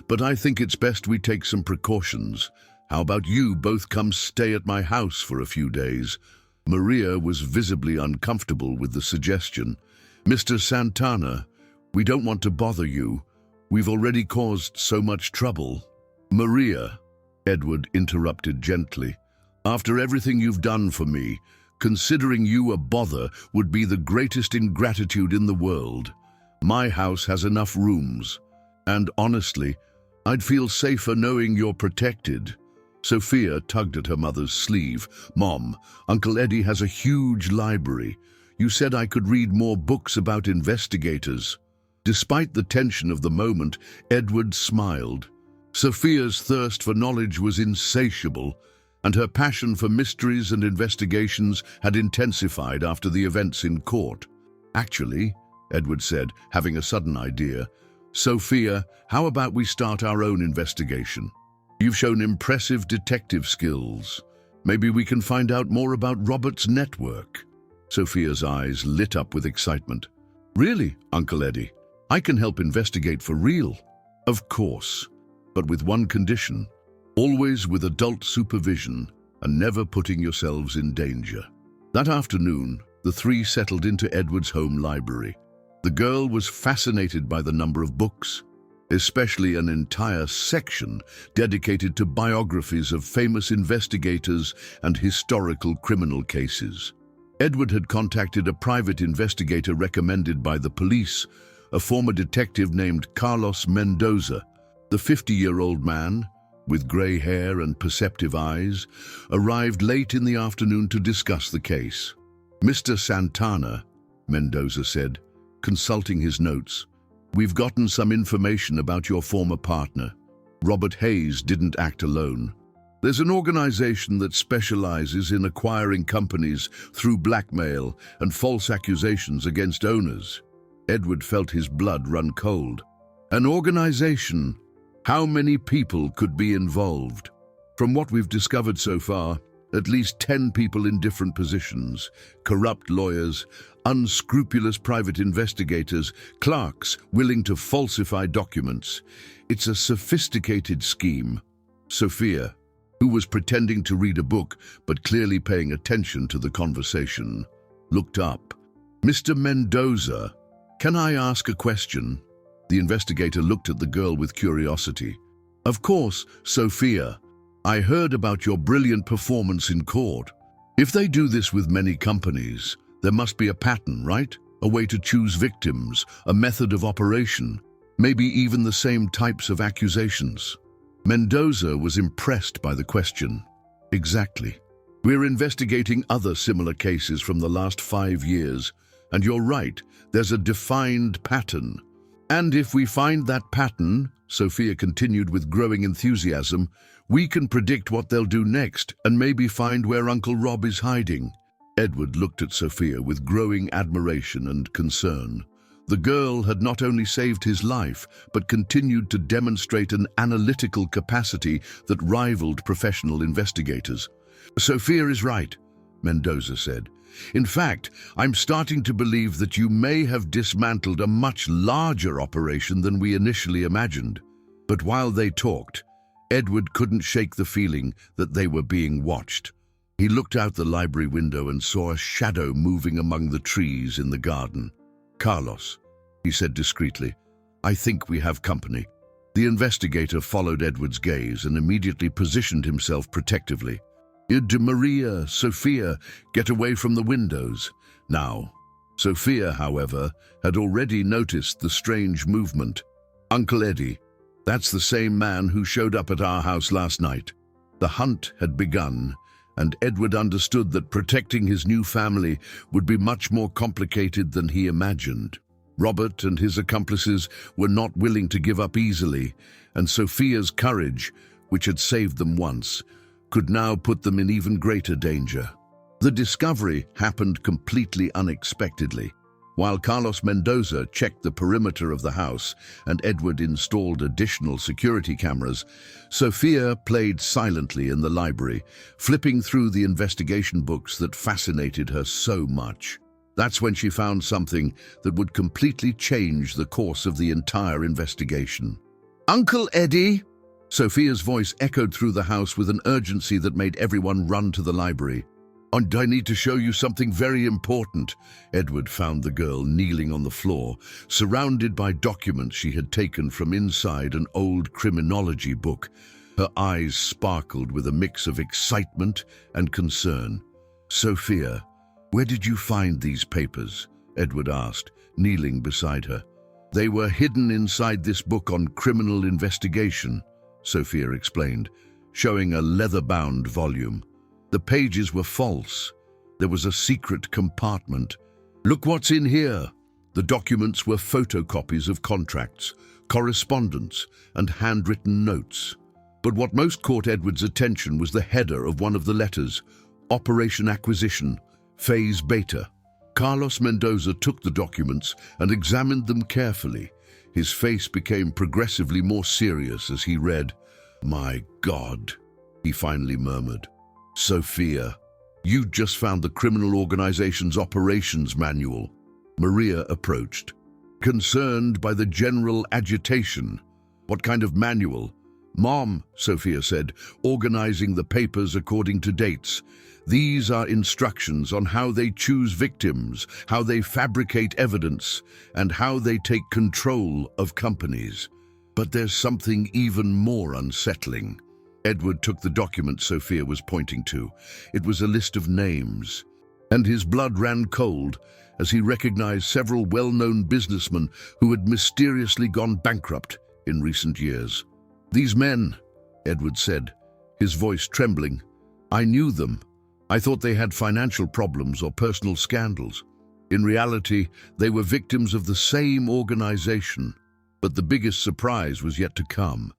"But I think it's best we take some precautions. How about you both come stay at my house for a few days?" Maria was visibly uncomfortable with the suggestion. "Mr. Santana, we don't want to bother you. We've already caused so much trouble." "Maria," Edward interrupted gently, "after everything you've done for me, considering you a bother would be the greatest ingratitude in the world. My house has enough rooms, and honestly, I'd feel safer knowing you're protected." Sophia tugged at her mother's sleeve. "Mom, Uncle Eddie has a huge library. You said I could read more books about investigators." Despite the tension of the moment, Edward smiled. Sophia's thirst for knowledge was insatiable, and her passion for mysteries and investigations had intensified after the events in court. "Actually," Edward said, having a sudden idea, "Sophia, how about we start our own investigation? You've shown impressive detective skills. Maybe we can find out more about Robert's network." Sophia's eyes lit up with excitement. "Really, Uncle Eddie? I can help investigate for real." "Of course, but with one condition. Always with adult supervision and never putting yourselves in danger." That afternoon, the three settled into Edward's home library. The girl was fascinated by the number of books, especially an entire section dedicated to biographies of famous investigators and historical criminal cases. Edward had contacted a private investigator recommended by the police, a former detective named Carlos Mendoza. The 50-year-old man, with grey hair and perceptive eyes, arrived late in the afternoon to discuss the case. "Mr. Santana," Mendoza said, consulting his notes, "we've gotten some information about your former partner. Robert Hayes didn't act alone. There's an organization that specializes in acquiring companies through blackmail and false accusations against owners. Edward felt his blood run cold. An organization? How many people could be involved? From what we've discovered so far, at least 10 people in different positions: corrupt lawyers, unscrupulous private investigators, clerks willing to falsify documents. It's a sophisticated scheme. Sophia, who was pretending to read a book but clearly paying attention to the conversation, looked up. "Mr. Mendoza, can I ask a question?" The investigator looked at the girl with curiosity. "Of course, Sophia. I heard about your brilliant performance in court. If they do this with many companies, there must be a pattern, right? A way to choose victims, a method of operation, maybe even the same types of accusations." Mendoza was impressed by the question. "Exactly. We're investigating other similar cases from the last 5 years, and you're right, there's a defined pattern. And if we find that pattern," Sophia continued with growing enthusiasm, "we can predict what they'll do next and maybe find where Uncle Rob is hiding." Edward looked at Sophia with growing admiration and concern. The girl had not only saved his life, but continued to demonstrate an analytical capacity that rivaled professional investigators. "Sophia is right," Mendoza said. "In fact, I'm starting to believe that you may have dismantled a much larger operation than we initially imagined." But while they talked, Edward couldn't shake the feeling that they were being watched. He looked out the library window and saw a shadow moving among the trees in the garden. "Carlos," he said discreetly, "I think we have company." The investigator followed Edward's gaze and immediately positioned himself protectively. Maria, Sophia, get away from the windows. Now, Sophia, however, had already noticed the strange movement. "Uncle Eddie, that's the same man who showed up at our house last night." The hunt had begun, and Edward understood that protecting his new family would be much more complicated than he imagined. Robert and his accomplices were not willing to give up easily, and Sophia's courage, which had saved them once, could now put them in even greater danger. The discovery happened completely unexpectedly. While Carlos Mendoza checked the perimeter of the house and Edward installed additional security cameras, Sophia played silently in the library, flipping through the investigation books that fascinated her so much. That's when she found something that would completely change the course of the entire investigation. "Uncle Eddie!" Sophia's voice echoed through the house with an urgency that made everyone run to the library. "And I need to show you something very important." Edward found the girl kneeling on the floor, surrounded by documents she had taken from inside an old criminology book. Her eyes sparkled with a mix of excitement and concern. "Sophia, where did you find these papers?" Edward asked, kneeling beside her. "They were hidden inside this book on criminal investigation," Sophia explained, showing a leather-bound volume. "The pages were false. There was a secret compartment. Look what's in here." The documents were photocopies of contracts, correspondence, and handwritten notes. But what most caught Edward's attention was the header of one of the letters: Operation Acquisition, Phase Beta. Carlos Mendoza took the documents and examined them carefully. His face became progressively more serious as he read. "My God," he finally murmured. "Sophia, you just found the criminal organization's operations manual." Maria approached, concerned by the general agitation. "What kind of manual?" "Mom," Sophia said, "organizing the papers according to dates. These are instructions on how they choose victims, how they fabricate evidence, and how they take control of companies. But there's something even more unsettling." Edward took the document Sophia was pointing to. It was a list of names, and his blood ran cold as he recognized several well-known businessmen who had mysteriously gone bankrupt in recent years. "These men," Edward said, his voice trembling, "I knew them. I thought they had financial problems or personal scandals. In reality, they were victims of the same organization. But the biggest surprise was yet to come.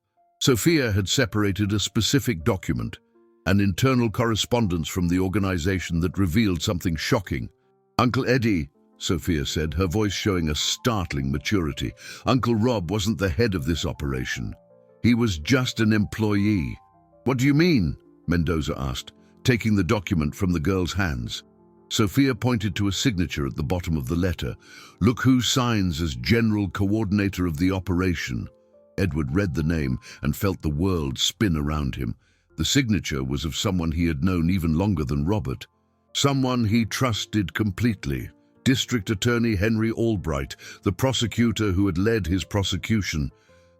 Sophia had separated a specific document, an internal correspondence from the organization that revealed something shocking. "Uncle Eddie," Sophia said, her voice showing a startling maturity. "Uncle Rob wasn't the head of this operation. He was just an employee." "What do you mean?" Mendoza asked, taking the document from the girl's hands. Sophia pointed to a signature at the bottom of the letter. "Look who signs as General Coordinator of the operation." Edward read the name and felt the world spin around him. The signature was of someone he had known even longer than Robert. Someone he trusted completely. District Attorney Henry Albright, the prosecutor who had led his prosecution.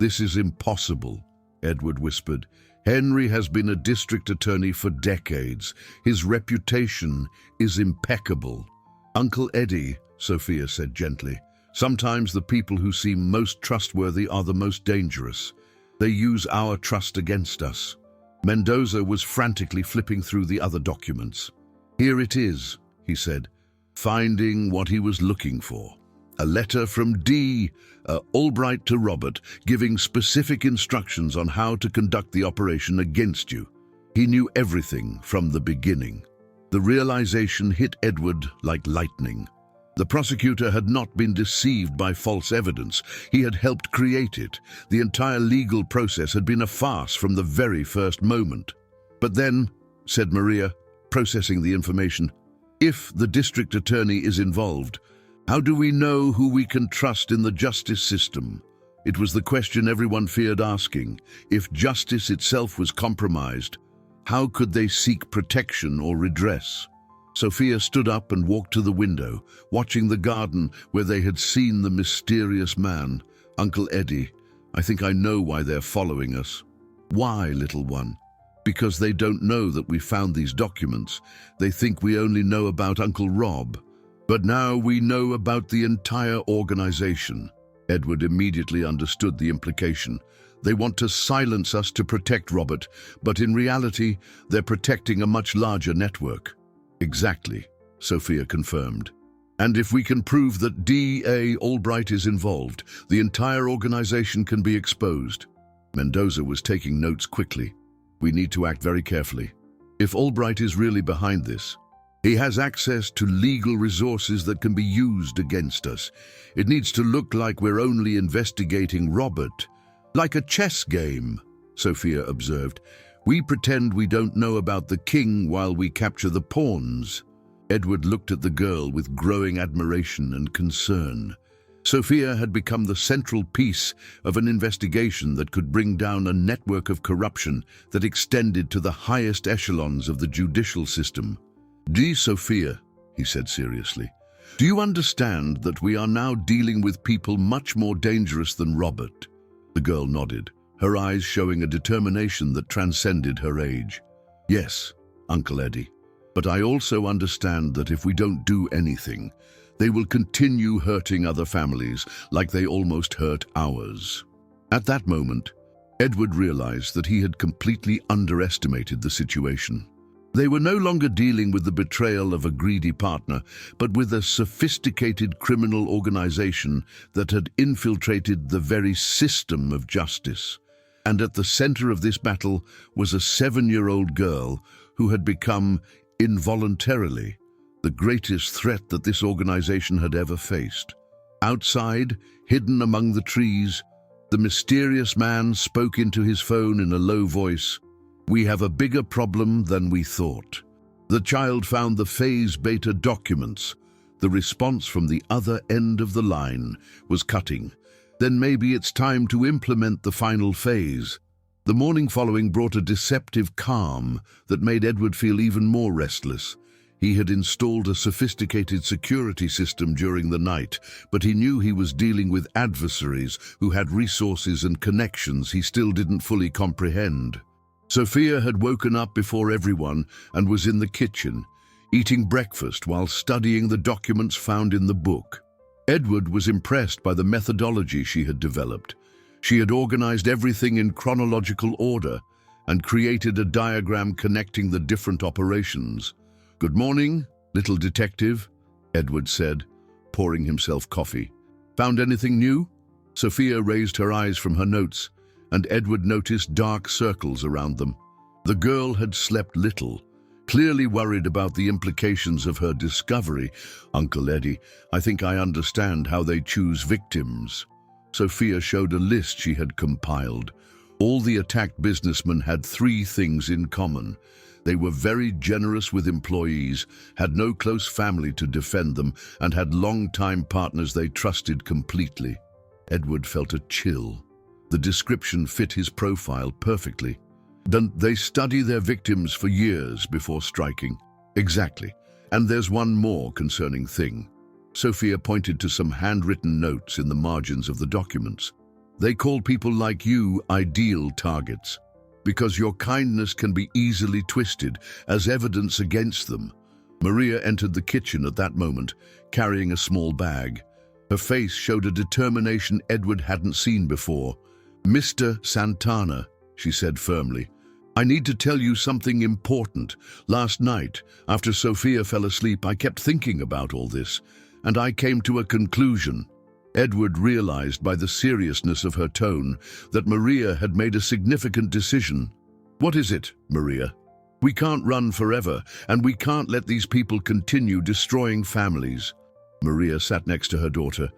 "This is impossible," Edward whispered. "Henry has been a district attorney for decades. His reputation is impeccable." "Uncle Eddie," Sophia said gently, "sometimes the people who seem most trustworthy are the most dangerous. They use our trust against us." Mendoza was frantically flipping through the other documents. "Here it is," he said, finding what he was looking for. A letter from Albright to Robert, giving specific instructions on how to conduct the operation against you. He knew everything from the beginning. The realization hit Edward like lightning. The prosecutor had not been deceived by false evidence. He had helped create it. The entire legal process had been a farce from the very first moment. "But then," said Maria, processing the information, "if the district attorney is involved, how do we know who we can trust in the justice system?" It was the question everyone feared asking. If justice itself was compromised, how could they seek protection or redress? Sophia stood up and walked to the window, watching the garden where they had seen the mysterious man. "Uncle Eddie, I think I know why they're following us." "Why, little one?" "Because they don't know that we found these documents. They think we only know about Uncle Rob. But now we know about the entire organization." Edward immediately understood the implication. They want to silence us to protect Robert, but in reality, they're protecting a much larger network. "Exactly," Sophia confirmed. "And if we can prove that D.A. Albright is involved, the entire organization can be exposed." Mendoza was taking notes quickly. "We need to act very carefully. If Albright is really behind this, he has access to legal resources that can be used against us. It needs to look like we're only investigating Robert. Like a chess game," Sophia observed. "We pretend we don't know about the king while we capture the pawns." Edward looked at the girl with growing admiration and concern. Sophia had become the central piece of an investigation that could bring down a network of corruption that extended to the highest echelons of the judicial system. "Sophia," he said seriously, "do you understand that we are now dealing with people much more dangerous than Robert?" The girl nodded, her eyes showing a determination that transcended her age. "Yes, Uncle Eddie, but I also understand that if we don't do anything, they will continue hurting other families like they almost hurt ours." At that moment, Edward realized that he had completely underestimated the situation. They were no longer dealing with the betrayal of a greedy partner, but with a sophisticated criminal organization that had infiltrated the very system of justice. And at the center of this battle was a 7-year-old girl who had become, involuntarily, the greatest threat that this organization had ever faced. Outside, hidden among the trees, the mysterious man spoke into his phone in a low voice. "We have a bigger problem than we thought." The child found the phase beta documents. The response from the other end of the line was cutting. "Then maybe it's time to implement the final phase." The morning following brought a deceptive calm that made Edward feel even more restless. He had installed a sophisticated security system during the night, but he knew he was dealing with adversaries who had resources and connections he still didn't fully comprehend. Sophia had woken up before everyone and was in the kitchen, eating breakfast while studying the documents found in the book. Edward was impressed by the methodology she had developed. She had organized everything in chronological order and created a diagram connecting the different operations. "Good morning, little detective," Edward said, pouring himself coffee. "Found anything new?" Sophia raised her eyes from her notes and Edward noticed dark circles around them. The girl had slept little, clearly worried about the implications of her discovery. "Uncle Eddie, I think I understand how they choose victims." Sophia showed a list she had compiled. All the attacked businessmen had three things in common. They were very generous with employees, had no close family to defend them, and had long-time partners they trusted completely. Edward felt a chill. The description fit his profile perfectly. They study their victims for years before striking. Exactly. And there's one more concerning thing. Sophia pointed to some handwritten notes in the margins of the documents. They call people like you ideal targets, because your kindness can be easily twisted as evidence against them. Maria entered the kitchen at that moment, carrying a small bag. Her face showed a determination Edward hadn't seen before. "Mr. Santana," she said firmly, "I need to tell you something important. Last night, after Sophia fell asleep, I kept thinking about all this, and I came to a conclusion." Edward realized by the seriousness of her tone that Maria had made a significant decision. "What is it, Maria?" "We can't run forever, and we can't let these people continue destroying families." Maria sat next to her daughter.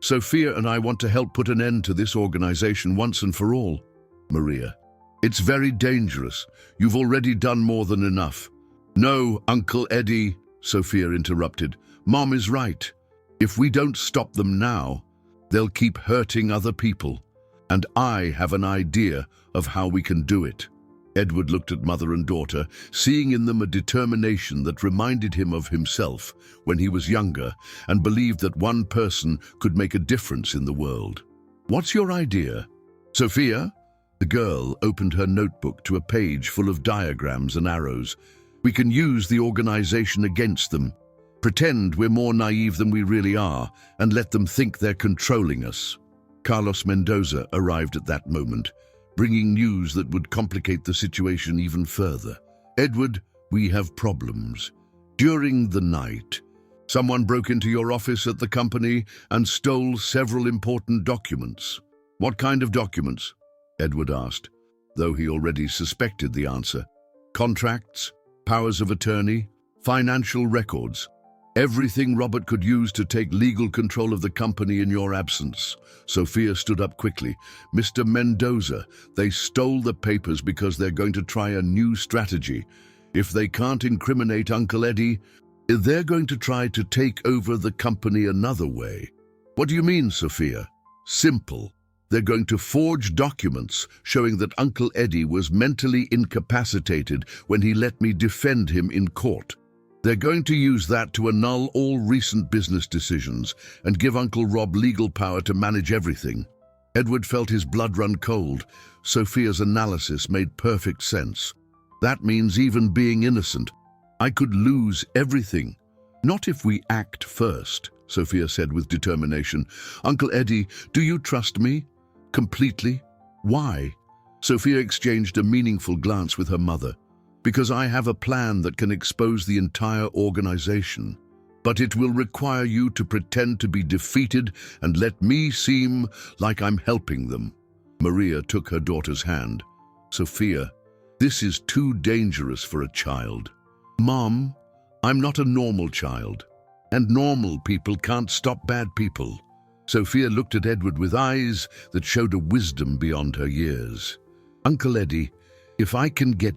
"Sophia and I want to help put an end to this organization once and for all." Maria: "It's very dangerous. You've already done more than enough." "No, Uncle Eddie," Sophia interrupted. "Mom is right. If we don't stop them now, they'll keep hurting other people. And I have an idea of how we can do it." Edward looked at mother and daughter, seeing in them a determination that reminded him of himself when he was younger and believed that one person could make a difference in the world. "What's your idea?" "Sophia?" The girl opened her notebook to a page full of diagrams and arrows. "We can use the organization against them. Pretend we're more naive than we really are and let them think they're controlling us." Carlos Mendoza arrived at that moment, bringing news that would complicate the situation even further. "Edward, we have problems. During the night, someone broke into your office at the company and stole several important documents." "What kind of documents?" Edward asked, though he already suspected the answer. "Contracts, powers of attorney, financial records. Everything Robert could use to take legal control of the company in your absence." Sophia stood up quickly. "Mr. Mendoza, they stole the papers because they're going to try a new strategy. If they can't incriminate Uncle Eddie, they're going to try to take over the company another way." "What do you mean, Sophia?" "Simple. They're going to forge documents showing that Uncle Eddie was mentally incapacitated when he let me defend him in court. They're going to use that to annul all recent business decisions and give Uncle Rob legal power to manage everything." Edward felt his blood run cold. Sophia's analysis made perfect sense. "That means even being innocent, I could lose everything." "Not if we act first," Sophia said with determination. "Uncle Eddie, do you trust me? Completely?" "Why?" Sophia exchanged a meaningful glance with her mother. "Because I have a plan that can expose the entire organization. But it will require you to pretend to be defeated and let me seem like I'm helping them." Maria took her daughter's hand. "Sophia, this is too dangerous for a child." "Mom, I'm not a normal child, and normal people can't stop bad people." Sophia looked at Edward with eyes that showed a wisdom beyond her years. "Uncle Eddie, if I can get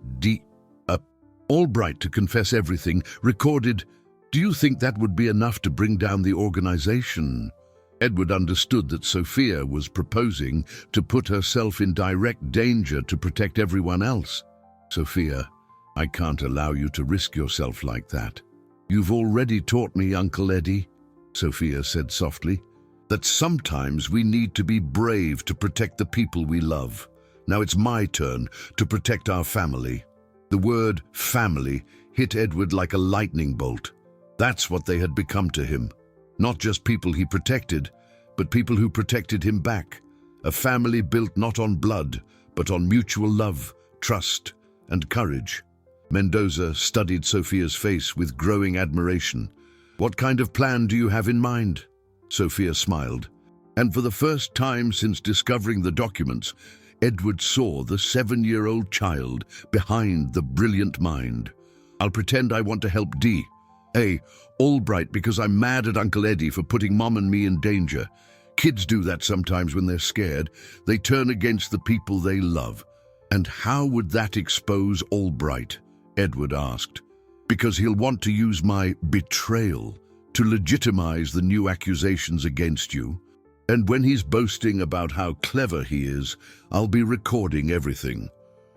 Albright to confess everything, recorded, do you think that would be enough to bring down the organization?" Edward understood that Sophia was proposing to put herself in direct danger to protect everyone else. "Sophia, I can't allow you to risk yourself like that." "You've already taught me, Uncle Eddie," Sophia said softly, "that sometimes we need to be brave to protect the people we love. Now it's my turn to protect our family." The word family hit Edward like a lightning bolt. That's what they had become to him. Not just people he protected, but people who protected him back. A family built not on blood, but on mutual love, trust, and courage. Mendoza studied Sophia's face with growing admiration. "What kind of plan do you have in mind?" Sophia smiled. "And for the first time since discovering the documents, Edward saw the 7-year-old child behind the brilliant mind. "I'll pretend I want to help D.A. Albright because I'm mad at Uncle Eddie for putting Mom and me in danger. Kids do that sometimes when they're scared. They turn against the people they love." "And how would that expose Albright?" Edward asked. "Because he'll want to use my betrayal to legitimize the new accusations against you. And when he's boasting about how clever he is, I'll be recording everything."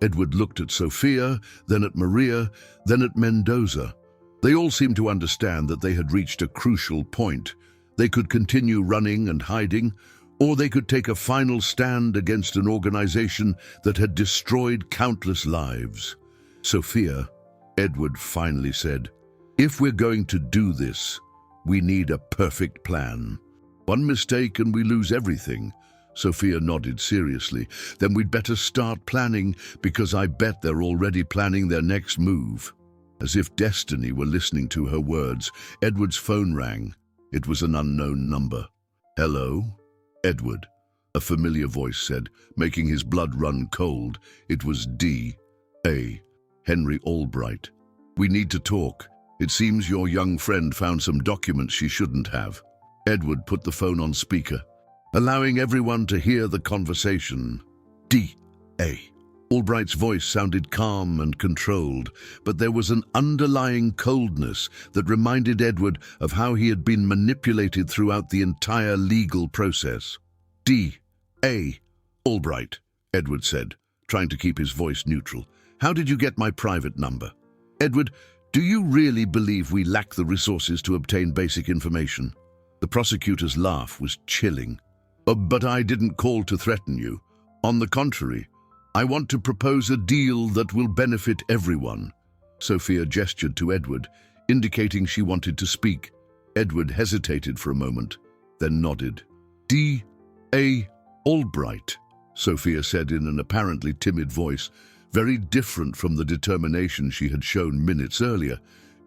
Edward looked at Sophia, then at Maria, then at Mendoza. They all seemed to understand that they had reached a crucial point. They could continue running and hiding, or they could take a final stand against an organization that had destroyed countless lives. "Sophia," Edward finally said, "if we're going to do this, we need a perfect plan. One mistake and we lose everything." Sophia nodded seriously. "Then we'd better start planning, because I bet they're already planning their next move." As if destiny were listening to her words, Edward's phone rang. It was an unknown number. "Hello?" "Edward," a familiar voice said, making his blood run cold. It was D.A. Henry Albright. "We need to talk. It seems your young friend found some documents she shouldn't have." Edward put the phone on speaker, allowing everyone to hear the conversation. D.A. Albright's voice sounded calm and controlled, but there was an underlying coldness that reminded Edward of how he had been manipulated throughout the entire legal process. "D.A. Albright," Edward said, trying to keep his voice neutral. "How did you get my private number?" "Edward, do you really believe we lack the resources to obtain basic information?" The prosecutor's laugh was chilling. But I didn't call to threaten you. On the contrary, I want to propose a deal that will benefit everyone." Sophia gestured to Edward, indicating she wanted to speak. Edward hesitated for a moment, then nodded. "D.A. Albright," Sophia said in an apparently timid voice, very different from the determination she had shown minutes earlier.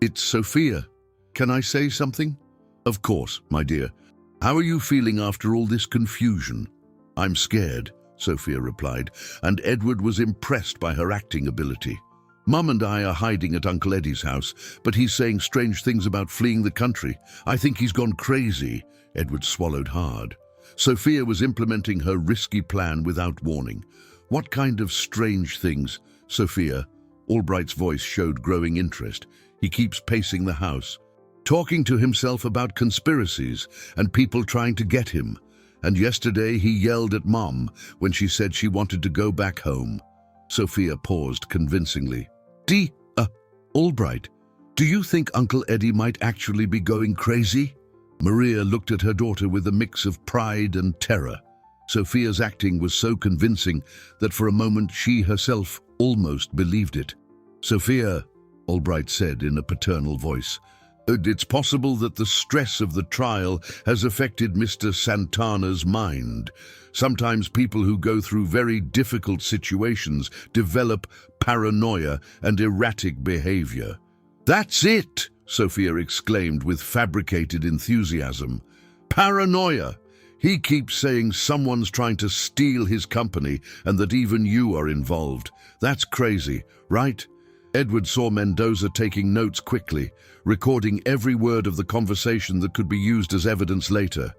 "It's Sophia. Can I say something?" "Of course, my dear. How are you feeling after all this confusion?" "I'm scared," Sophia replied, and Edward was impressed by her acting ability. "Mum and I are hiding at Uncle Eddie's house, but he's saying strange things about fleeing the country. I think he's gone crazy." Edward swallowed hard. Sophia was implementing her risky plan without warning. "What kind of strange things?" "Sophia," Albright's voice showed growing interest. "He keeps pacing the house, talking to himself about conspiracies and people trying to get him. And yesterday he yelled at Mom when she said she wanted to go back home." Sophia paused convincingly. Albright, do you think Uncle Eddie might actually be going crazy?" Maria looked at her daughter with a mix of pride and terror. Sophia's acting was so convincing that for a moment she herself almost believed it. "Sophia," Albright said in a paternal voice, "it's possible that the stress of the trial has affected Mr. Santana's mind. Sometimes people who go through very difficult situations develop paranoia and erratic behavior." "That's it!" Sophia exclaimed with fabricated enthusiasm. "Paranoia! He keeps saying someone's trying to steal his company and that even you are involved. That's crazy, right?" Edward saw Mendoza taking notes quickly, recording every word of the conversation that could be used as evidence later.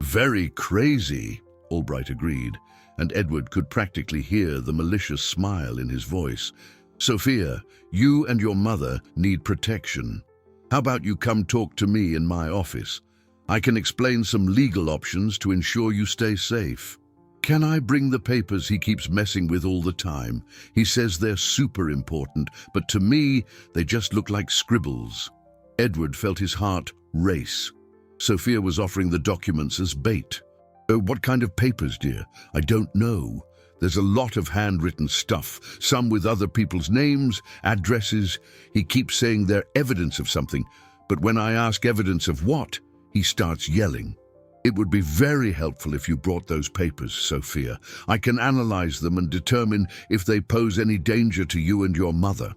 "Very crazy," Albright agreed, and Edward could practically hear the malicious smile in his voice. "Sophia, you and your mother need protection. How about you come talk to me in my office? I can explain some legal options to ensure you stay safe." "Can I bring the papers he keeps messing with all the time? He says they're super important, but to me, they just look like scribbles." Edward felt his heart race. Sophia was offering the documents as bait. "What kind of papers, dear? I don't know. There's a lot of handwritten stuff, some with other people's names, addresses. He keeps saying they're evidence of something, but when I ask evidence of what, he starts yelling. It would be very helpful if you brought those papers, Sophia. I can analyze them and determine if they pose any danger to you and your mother."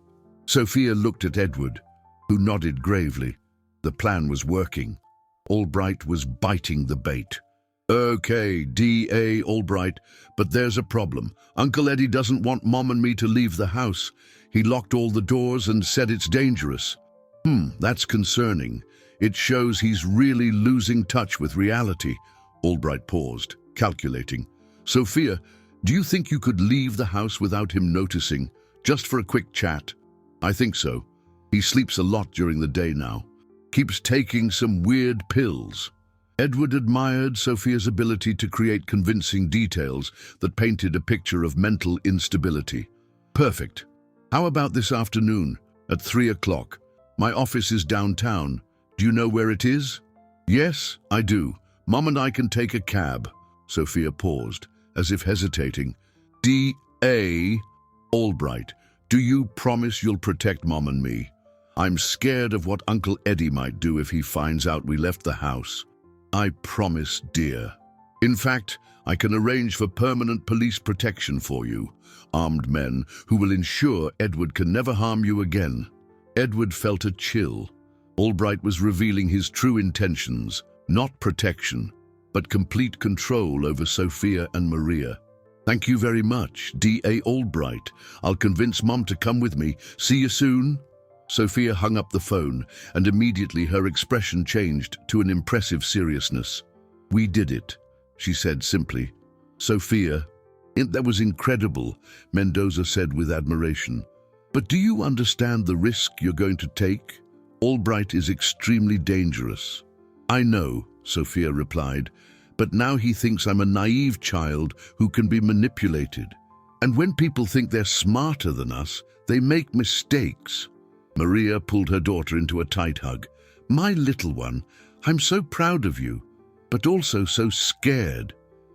Sophia looked at Edward, who nodded gravely. The plan was working. Albright was biting the bait. Okay, D.A. Albright, but there's a problem. Uncle Eddie doesn't want Mom and me to leave the house. He locked all the doors and said it's dangerous. That's concerning. It shows he's really losing touch with reality. Albright paused, calculating. Sophia, do you think you could leave the house without him noticing, just for a quick chat? I think so. He sleeps a lot during the day now. Keeps taking some weird pills. Edward admired Sophia's ability to create convincing details that painted a picture of mental instability. Perfect. How about this afternoon, at 3 o'clock? My office is downtown. Do you know where it is? Yes, I do. Mom and I can take a cab. Sophia paused, as if hesitating. D.A. Albright, do you promise you'll protect Mom and me? I'm scared of what Uncle Eddie might do if he finds out we left the house. I promise, dear. In fact, I can arrange for permanent police protection for you, armed men who will ensure Edward can never harm you again. Edward felt a chill. Albright was revealing his true intentions, not protection, but complete control over Sophia and Maria. Thank you very much, D.A. Albright. I'll convince Mom to come with me. See you soon. Sophia hung up the phone, and immediately her expression changed to an impressive seriousness. We did it, she said simply. Sophia, that was incredible, Mendoza said with admiration. But do you understand the risk you're going to take? Albright is extremely dangerous. I know, Sophia replied, but now he thinks I'm a naive child who can be manipulated. And when people think they're smarter than us, they make mistakes. Maria pulled her daughter into a tight hug. My little one, I'm so proud of you, but also so scared.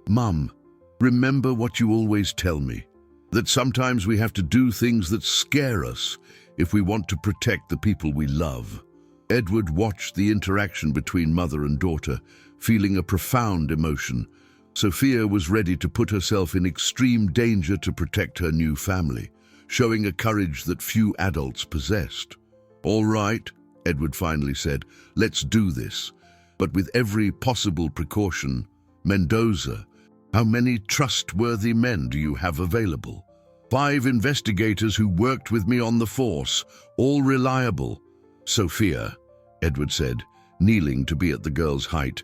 Mum, remember what you always tell me, that sometimes we have to do things that scare us if we want to protect the people we love. Edward watched the interaction between mother and daughter, feeling a profound emotion. Sophia was ready to put herself in extreme danger to protect her new family, showing a courage that few adults possessed. All right, Edward finally said, let's do this. But with every possible precaution, Mendoza, how many trustworthy men do you have available? 5 investigators who worked with me on the force, all reliable. Sophia, Edward said, kneeling to be at the girl's height,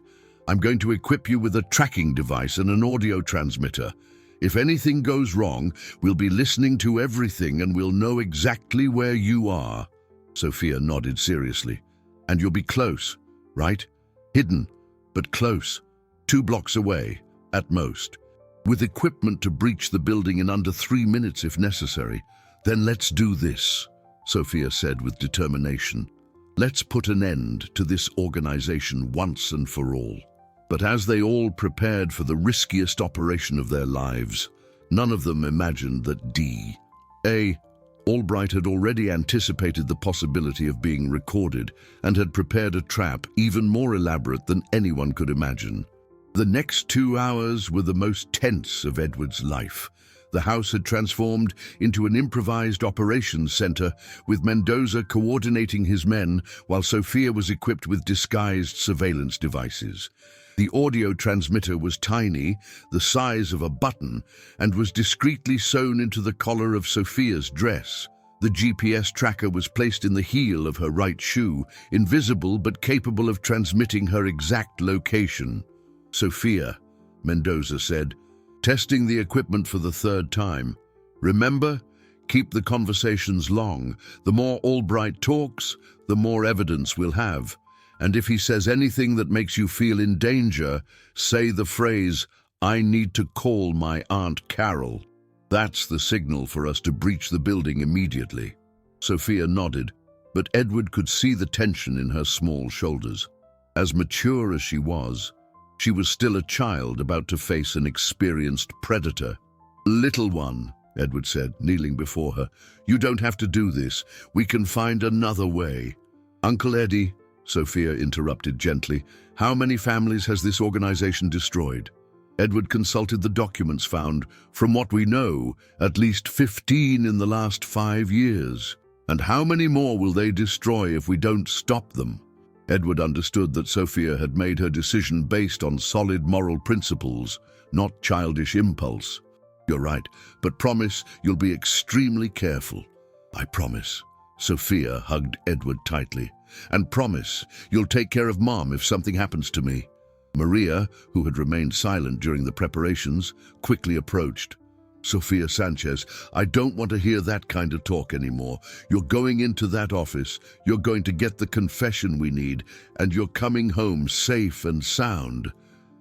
I'm going to equip you with a tracking device and an audio transmitter. If anything goes wrong, we'll be listening to everything and we'll know exactly where you are. Sophia nodded seriously. And you'll be close, right? Hidden, but close. 2 blocks away, at most. With equipment to breach the building in under 3 minutes if necessary. Then let's do this, Sophia said with determination. Let's put an end to this organization once and for all. But as they all prepared for the riskiest operation of their lives, none of them imagined that D.A. Albright had already anticipated the possibility of being recorded and had prepared a trap even more elaborate than anyone could imagine. The next 2 hours were the most tense of Edward's life. The house had transformed into an improvised operations center, with Mendoza coordinating his men while Sophia was equipped with disguised surveillance devices. The audio transmitter was tiny, the size of a button, and was discreetly sewn into the collar of Sophia's dress. The GPS tracker was placed in the heel of her right shoe, invisible but capable of transmitting her exact location. Sophia, Mendoza said, testing the equipment for the 3rd time. Remember, keep the conversations long. The more Albright talks, the more evidence we'll have. And if he says anything that makes you feel in danger, say the phrase, I need to call my Aunt Carol. That's the signal for us to breach the building immediately. Sophia nodded, but Edward could see the tension in her small shoulders. As mature as she was still a child about to face an experienced predator. Little one, Edward said, kneeling before her, you don't have to do this. We can find another way. Uncle Eddie, Sophia interrupted gently, how many families has this organization destroyed? Edward consulted the documents found. From what we know, at least 15 in the last 5 years. And how many more will they destroy if we don't stop them? Edward understood that Sophia had made her decision based on solid moral principles, not childish impulse. "You're right, but promise you'll be extremely careful." "I promise." Sophia hugged Edward tightly. "And promise you'll take care of Mom if something happens to me." Maria, who had remained silent during the preparations, quickly approached. "Sophia Sanchez, I don't want to hear that kind of talk anymore. You're going into that office, you're going to get the confession we need, and you're coming home safe and sound."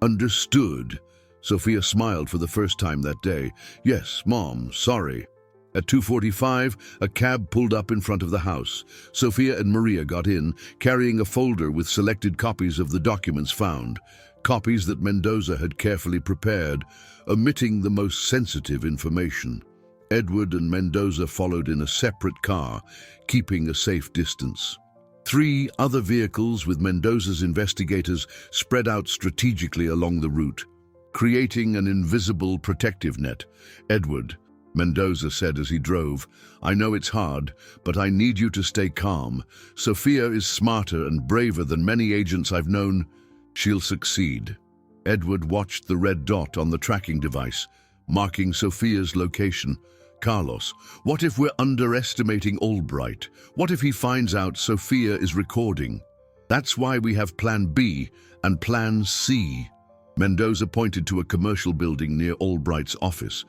"Understood." Sophia smiled for the first time that day. "Yes, Mom, sorry." At 2:45, a cab pulled up in front of the house. Sophia and Maria got in, carrying a folder with selected copies of the documents found, copies that Mendoza had carefully prepared, omitting the most sensitive information. Edward and Mendoza followed in a separate car, keeping a safe distance. 3 other vehicles with Mendoza's investigators spread out strategically along the route, creating an invisible protective net. "Edward," Mendoza said as he drove, "I know it's hard, but I need you to stay calm. Sophia is smarter and braver than many agents I've known. She'll succeed." Edward watched the red dot on the tracking device, marking Sophia's location. "Carlos, what if we're underestimating Albright? What if he finds out Sophia is recording? That's why we have Plan B and Plan C." Mendoza pointed to a commercial building near Albright's office.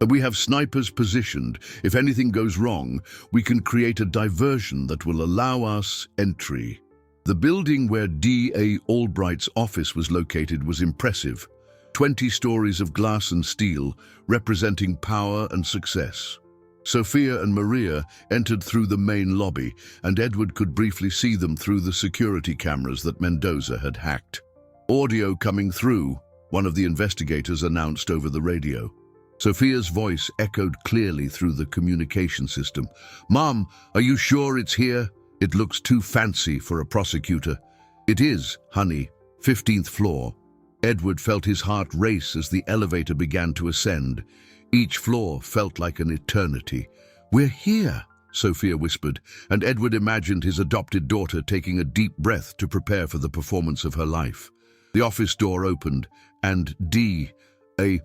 "We have snipers positioned. If anything goes wrong, we can create a diversion that will allow us entry." The building where D.A. Albright's office was located was impressive. 20 stories of glass and steel, representing power and success. Sophia and Maria entered through the main lobby, and Edward could briefly see them through the security cameras that Mendoza had hacked. "Audio coming through," one of the investigators announced over the radio. Sophia's voice echoed clearly through the communication system. "Mom, are you sure it's here? It looks too fancy for a prosecutor." "It is, honey. 15th floor." Edward felt his heart race as the elevator began to ascend. Each floor felt like an eternity. "We're here," Sophia whispered, and Edward imagined his adopted daughter taking a deep breath to prepare for the performance of her life. The office door opened, and D.A.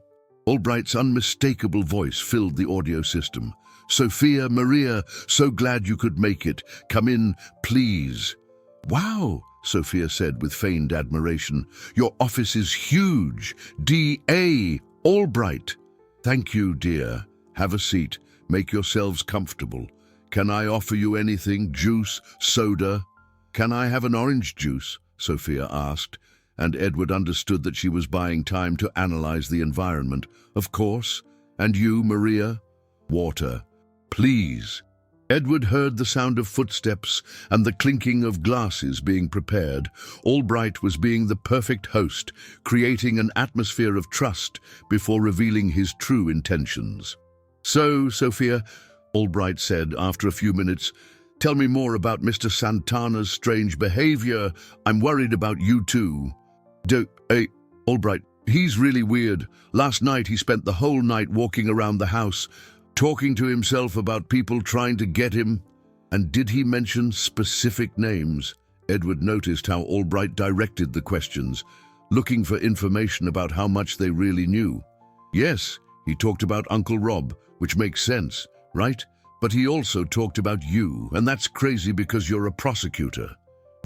Albright's unmistakable voice filled the audio system. "Sophia, Maria, so glad you could make it. Come in, please." "Wow," Sophia said with feigned admiration. "Your office is huge. D.A. Albright." "Thank you, dear. Have a seat. Make yourselves comfortable. Can I offer you anything? Juice? Soda?" "Can I have an orange juice?" Sophia asked, and Edward understood that she was buying time to analyze the environment. "Of course. And you, Maria?" "Water." "Please." Edward heard the sound of footsteps and the clinking of glasses being prepared. Albright was being the perfect host, creating an atmosphere of trust before revealing his true intentions. "So, Sophia," Albright said after a few minutes, "tell me more about Mr. Santana's strange behavior. I'm worried about you too." Albright, he's really weird. Last night he spent the whole night walking around the house, talking to himself about people trying to get him." "And did he mention specific names?" Edward noticed how Albright directed the questions, looking for information about how much they really knew. "Yes, he talked about Uncle Rob, which makes sense, right? But he also talked about you, and that's crazy because you're a prosecutor."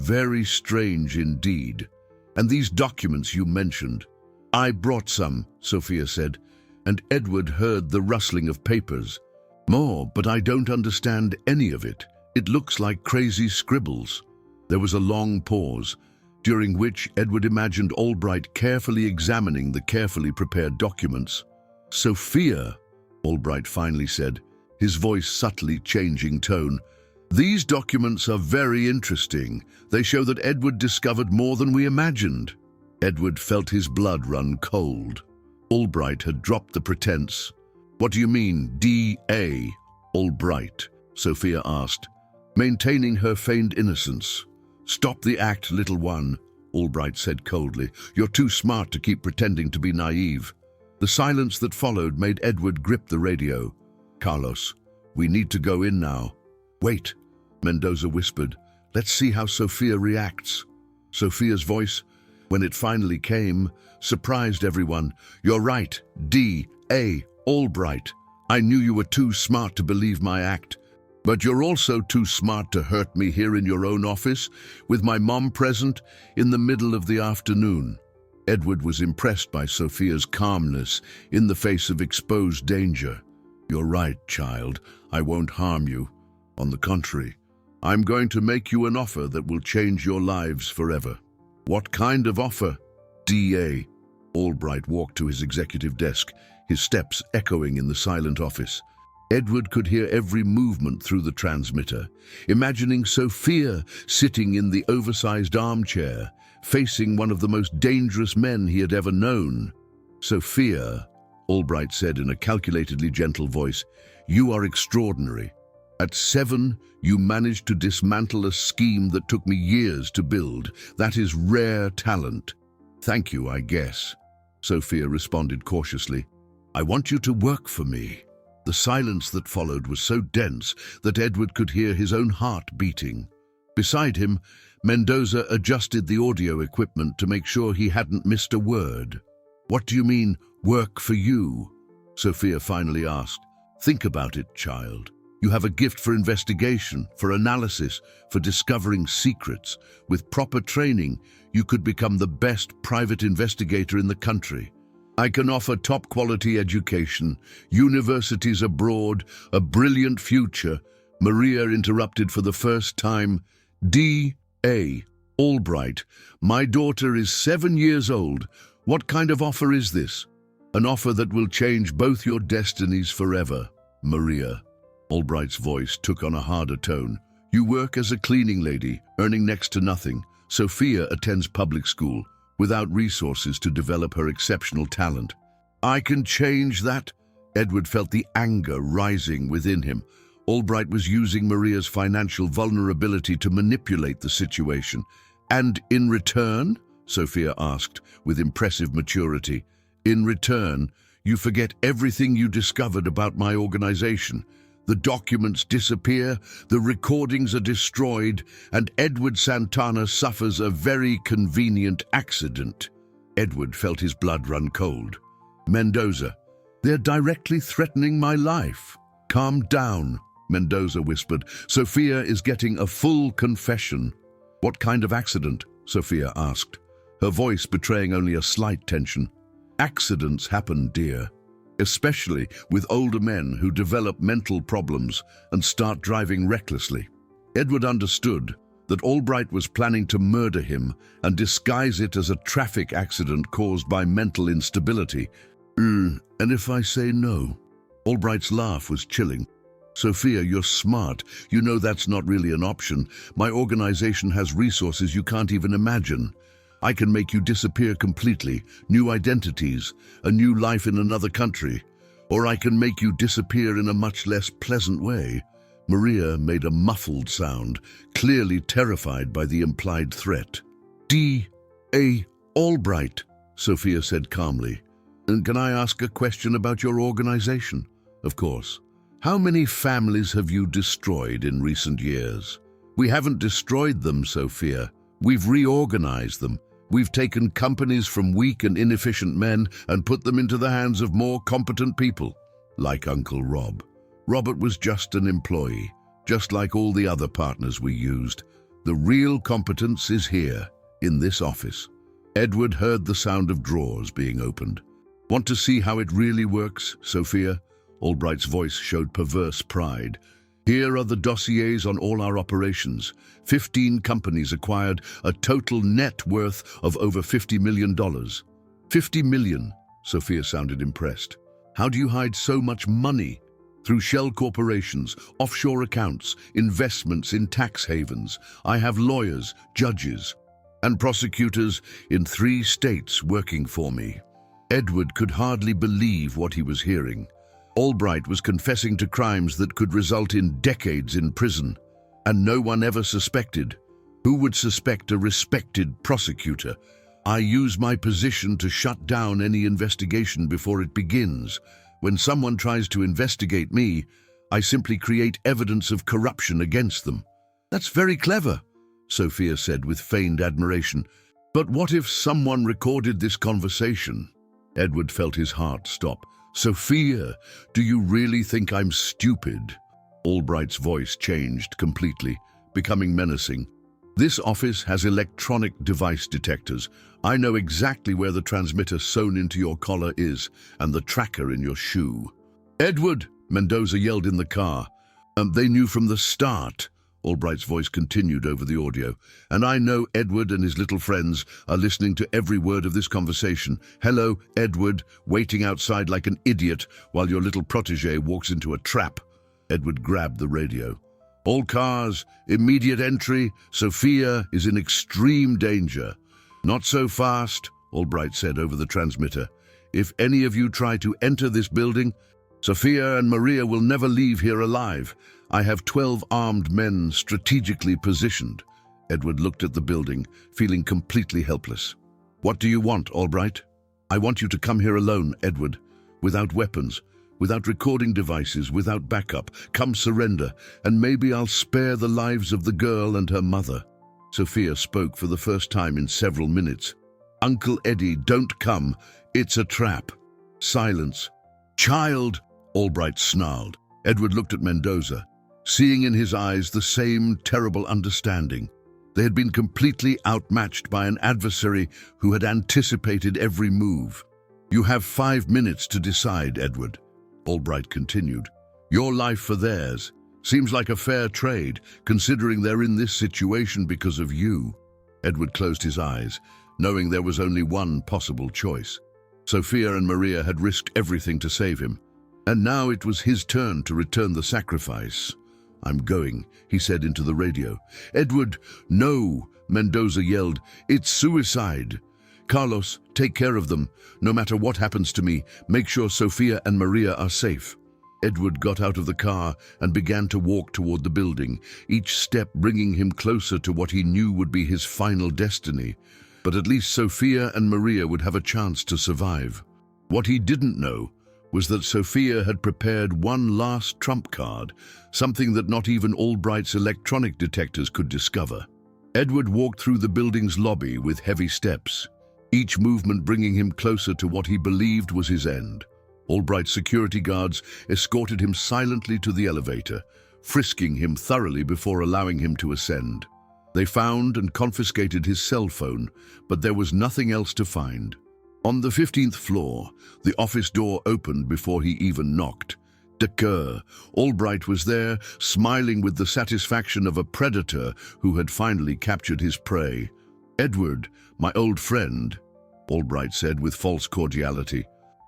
"Very strange indeed. And these documents you mentioned." "I brought some," Sophia said, and Edward heard the rustling of papers. "More, but I don't understand any of it. It looks like crazy scribbles." There was a long pause, during which Edward imagined Albright carefully examining the carefully prepared documents. "Sophia," Albright finally said, his voice subtly changing tone, "these documents are very interesting. They show that Edward discovered more than we imagined." Edward felt his blood run cold. Albright had dropped the pretense. "What do you mean, D.A. Albright?" Sophia asked, maintaining her feigned innocence. "Stop the act, little one," Albright said coldly. "You're too smart to keep pretending to be naive." The silence that followed made Edward grip the radio. "Carlos, we need to go in now." "Wait," Mendoza whispered. "Let's see how Sophia reacts." Sophia's voice, when it finally came, surprised everyone. "You're right, D.A. Albright. I knew you were too smart to believe my act. But you're also too smart to hurt me here in your own office, with my mom present, in the middle of the afternoon." Edward was impressed by Sophia's calmness in the face of exposed danger. "You're right, child. I won't harm you. On the contrary, I'm going to make you an offer that will change your lives forever." "What kind of offer?" D.A. Albright walked to his executive desk, his steps echoing in the silent office. Edward could hear every movement through the transmitter, imagining Sophia sitting in the oversized armchair, facing one of the most dangerous men he had ever known. "Sophia," Albright said in a calculatedly gentle voice, "you are extraordinary. At 7, you managed to dismantle a scheme that took me years to build. That is rare talent." "Thank you, I guess," Sophia responded cautiously. "I want you to work for me." The silence that followed was so dense that Edward could hear his own heart beating. Beside him, Mendoza adjusted the audio equipment to make sure he hadn't missed a word. "What do you mean, work for you?" Sophia finally asked. "Think about it, child. You have a gift for investigation, for analysis, for discovering secrets. With proper training, you could become the best private investigator in the country. I can offer top-quality education, universities abroad, a brilliant future." Maria interrupted for the first time. "D.A. Albright, my daughter is 7 years old. What kind of offer is this?" "An offer that will change both your destinies forever, Maria." Albright's voice took on a harder tone. "You work as a cleaning lady, earning next to nothing. Sophia attends public school, without resources to develop her exceptional talent." "I can change that." Edward felt the anger rising within him. Albright was using Maria's financial vulnerability to manipulate the situation. "And in return?" Sophia asked, with impressive maturity. "In return, you forget everything you discovered about my organization. The documents disappear, the recordings are destroyed, and Edward Santana suffers a very convenient accident." Edward felt his blood run cold. "Mendoza, they're directly threatening my life." "Calm down," Mendoza whispered. "Sophia is getting a full confession." "What kind of accident?" Sophia asked, her voice betraying only a slight tension. "Accidents happen, dear. Especially with older men who develop mental problems and start driving recklessly." Edward understood that Albright was planning to murder him and disguise it as a traffic accident caused by mental instability. And if I say no?" Albright's laugh was chilling. "Sophia, you're smart. You know that's not really an option. My organization has resources you can't even imagine. I can make you disappear completely, new identities, a new life in another country. Or I can make you disappear in a much less pleasant way." Maria made a muffled sound, clearly terrified by the implied threat. "D.A. Albright," Sophia said calmly. "And can I ask a question about your organization?" "Of course. How many families have you destroyed in recent years?" "We haven't destroyed them, Sophia. We've reorganized them. We've taken companies from weak and inefficient men and put them into the hands of more competent people, like Uncle Rob. Robert was just an employee, just like all the other partners we used. The real competence is here, in this office." Edward heard the sound of drawers being opened. "Want to see how it really works, Sophia?" Albright's voice showed perverse pride. "Here are the dossiers on all our operations. 15 companies acquired, a total net worth of over $50 million. $50 million, Sophia sounded impressed. "How do you hide so much money?" "Through shell corporations, offshore accounts, investments in tax havens. I have lawyers, judges, and prosecutors in 3 states working for me." Edward could hardly believe what he was hearing. Albright was confessing to crimes that could result in decades in prison, and no one ever suspected. Who would suspect a respected prosecutor? "I use my position to shut down any investigation before it begins. When someone tries to investigate me, I simply create evidence of corruption against them." "That's very clever." Sophia said with feigned admiration. But what if someone recorded this conversation? Edward felt his heart stop. Sophia, do you really think I'm stupid? Albright's voice changed completely, becoming menacing. This office has electronic device detectors. I know exactly where the transmitter sewn into your collar is and the tracker in your shoe. Edward, Mendoza yelled in the car. They knew from the start. Albright's voice continued over the audio. And I know Edward and his little friends are listening to every word of this conversation. Hello, Edward, waiting outside like an idiot while your little protege walks into a trap. Edward grabbed the radio. All cars, immediate entry. Sophia is in extreme danger. Not so fast, Albright said over the transmitter. If any of you try to enter this building, Sophia and Maria will never leave here alive. I have 12 armed men strategically positioned. Edward looked at the building, feeling completely helpless. What do you want, Albright? I want you to come here alone, Edward, without weapons, without recording devices, without backup. Come surrender, and maybe I'll spare the lives of the girl and her mother. Sophia spoke for the first time in several minutes. Uncle Eddie, don't come. It's a trap. Silence. Child, Albright snarled. Edward looked at Mendoza, seeing in his eyes the same terrible understanding. They had been completely outmatched by an adversary who had anticipated every move. You have 5 minutes to decide, Edward, Albright continued. Your life for theirs. Seems like a fair trade, considering they're in this situation because of you. Edward closed his eyes, knowing there was only one possible choice. Sophia and Maria had risked everything to save him, and now it was his turn to return the sacrifice. I'm going, he said into the radio. Edward, no, Mendoza yelled. It's suicide. Carlos, take care of them. No matter what happens to me, make sure Sophia and Maria are safe. Edward got out of the car and began to walk toward the building, each step bringing him closer to what he knew would be his final destiny. But at least Sophia and Maria would have a chance to survive. What he didn't know was that Sophia had prepared one last trump card, something that not even Albright's electronic detectors could discover. Edward walked through the building's lobby with heavy steps, each movement bringing him closer to what he believed was his end. Albright's security guards escorted him silently to the elevator, frisking him thoroughly before allowing him to ascend. They found and confiscated his cell phone, but there was nothing else to find. On the 15th floor, the office door opened before he even knocked. Decker, Albright was there, smiling with the satisfaction of a predator who had finally captured his prey. Edward, my old friend, Albright said with false cordiality.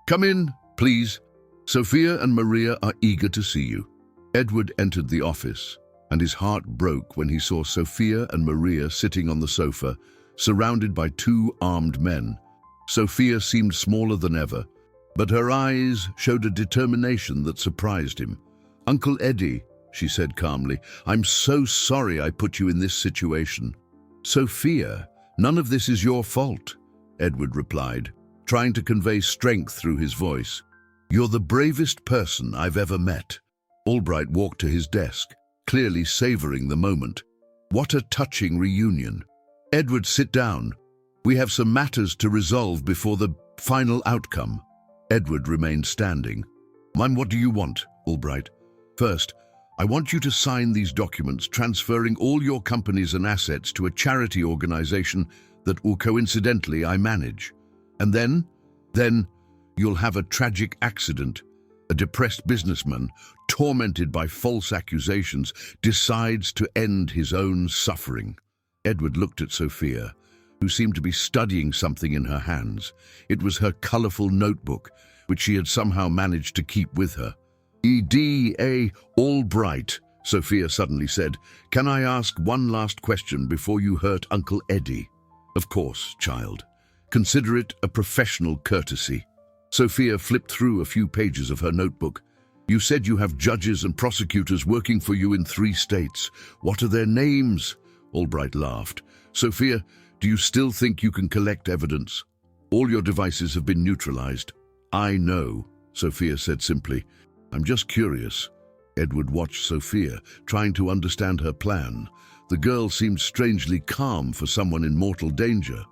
Come in, please. Sophia and Maria are eager to see you. Edward entered the office, and his heart broke when he saw Sophia and Maria sitting on the sofa, surrounded by 2 armed men. Sophia seemed smaller than ever, but her eyes showed a determination that surprised him. Uncle Eddie, she said calmly, I'm so sorry I put you in this situation. Sophia, none of this is your fault, Edward replied, trying to convey strength through his voice. You're the bravest person I've ever met. Albright walked to his desk, clearly savoring the moment. What a touching reunion. Edward, sit down. We have some matters to resolve before the final outcome. Edward remained standing. Ma'am, what do you want, Albright? First, I want you to sign these documents transferring all your companies and assets to a charity organization that will coincidentally I manage. And then you'll have a tragic accident. A depressed businessman, tormented by false accusations, decides to end his own suffering. Edward looked at Sophia, who seemed to be studying something in her hands. It was her colorful notebook, which she had somehow managed to keep with her. E.D.A. Albright, Sophia suddenly said, can I ask one last question before you hurt Uncle Eddie? Of course, child. Consider it a professional courtesy. Sophia flipped through a few pages of her notebook. You said you have judges and prosecutors working for you in 3 states. What are their names? Albright laughed. Sophia, do you still think you can collect evidence? All your devices have been neutralized. I know, Sophia said simply. I'm just curious. Edward watched Sophia, trying to understand her plan. The girl seemed strangely calm for someone in mortal danger.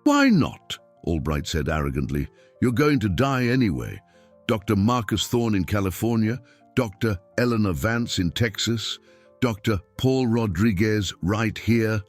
"Why not?" Albright said arrogantly. "You're going to die anyway. Dr. Marcus Thorne in California, Dr. Eleanor Vance in Texas, Dr. Paul Rodriguez right here."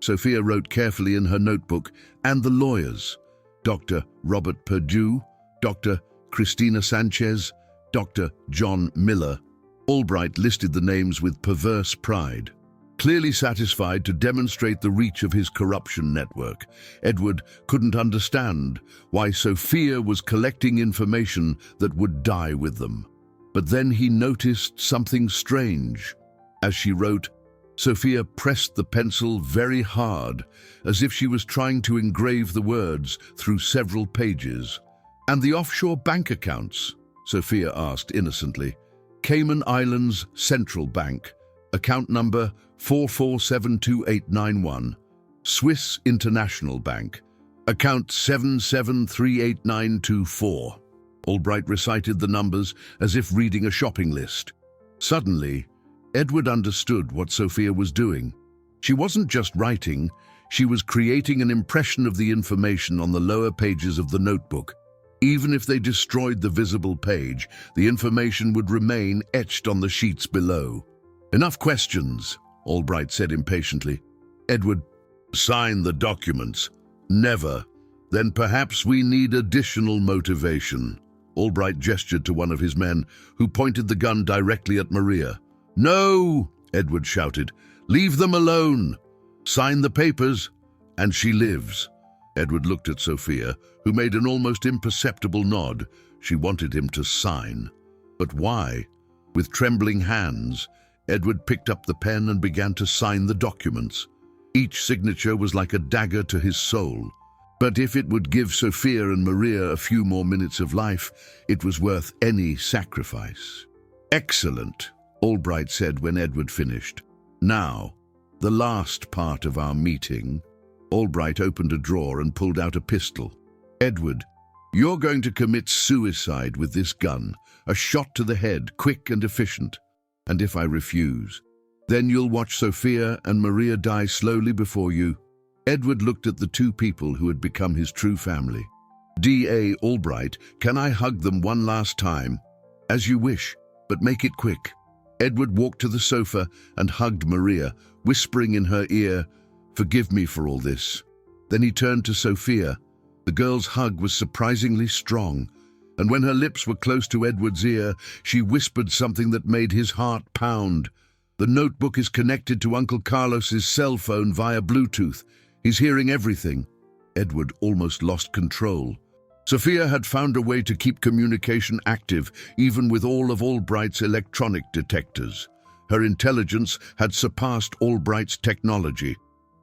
Sophia wrote carefully in her notebook, "and the lawyers. Dr. Robert Perdue, Dr. Christina Sanchez, Dr. John Miller." Albright listed the names with perverse pride. Clearly satisfied to demonstrate the reach of his corruption network, Edward couldn't understand why Sophia was collecting information that would die with them. But then he noticed something strange. As she wrote, Sophia pressed the pencil very hard, as if she was trying to engrave the words through several pages. "And the offshore bank accounts?" Sophia asked innocently. "Cayman Islands Central Bank, account number 4472891. Swiss International Bank, account 77388924. Albright recited the numbers as if reading a shopping list. Suddenly, Edward understood what Sophia was doing. She wasn't just writing, she was creating an impression of the information on the lower pages of the notebook. Even if they destroyed the visible page, the information would remain etched on the sheets below. "Enough questions," Albright said impatiently. "Edward, sign the documents." "Never. Then perhaps we need additional motivation." Albright gestured to one of his men, who pointed the gun directly at Maria. "No!" Edward shouted. "Leave them alone. Sign the papers, and she lives." Edward looked at Sophia, who made an almost imperceptible nod. She wanted him to sign. But why? With trembling hands, Edward picked up the pen and began to sign the documents. Each signature was like a dagger to his soul. But if it would give Sophia and Maria a few more minutes of life, it was worth any sacrifice. "Excellent," Albright said when Edward finished. "Now, the last part of our meeting." Albright opened a drawer and pulled out a pistol. "Edward, you're going to commit suicide with this gun, a shot to the head, quick and efficient. And if I refuse, then you'll watch Sophia and Maria die slowly before you." Edward looked at the two people who had become his true family. "D.A. Albright, can I hug them one last time?" "As you wish, but make it quick." Edward walked to the sofa and hugged Maria, whispering in her ear, "Forgive me for all this." Then he turned to Sophia. The girl's hug was surprisingly strong, and when her lips were close to Edward's ear, she whispered something that made his heart pound. "The notebook is connected to Uncle Carlos's cell phone via Bluetooth. He's hearing everything." Edward almost lost control. Sophia had found a way to keep communication active, even with all of Albright's electronic detectors. Her intelligence had surpassed Albright's technology.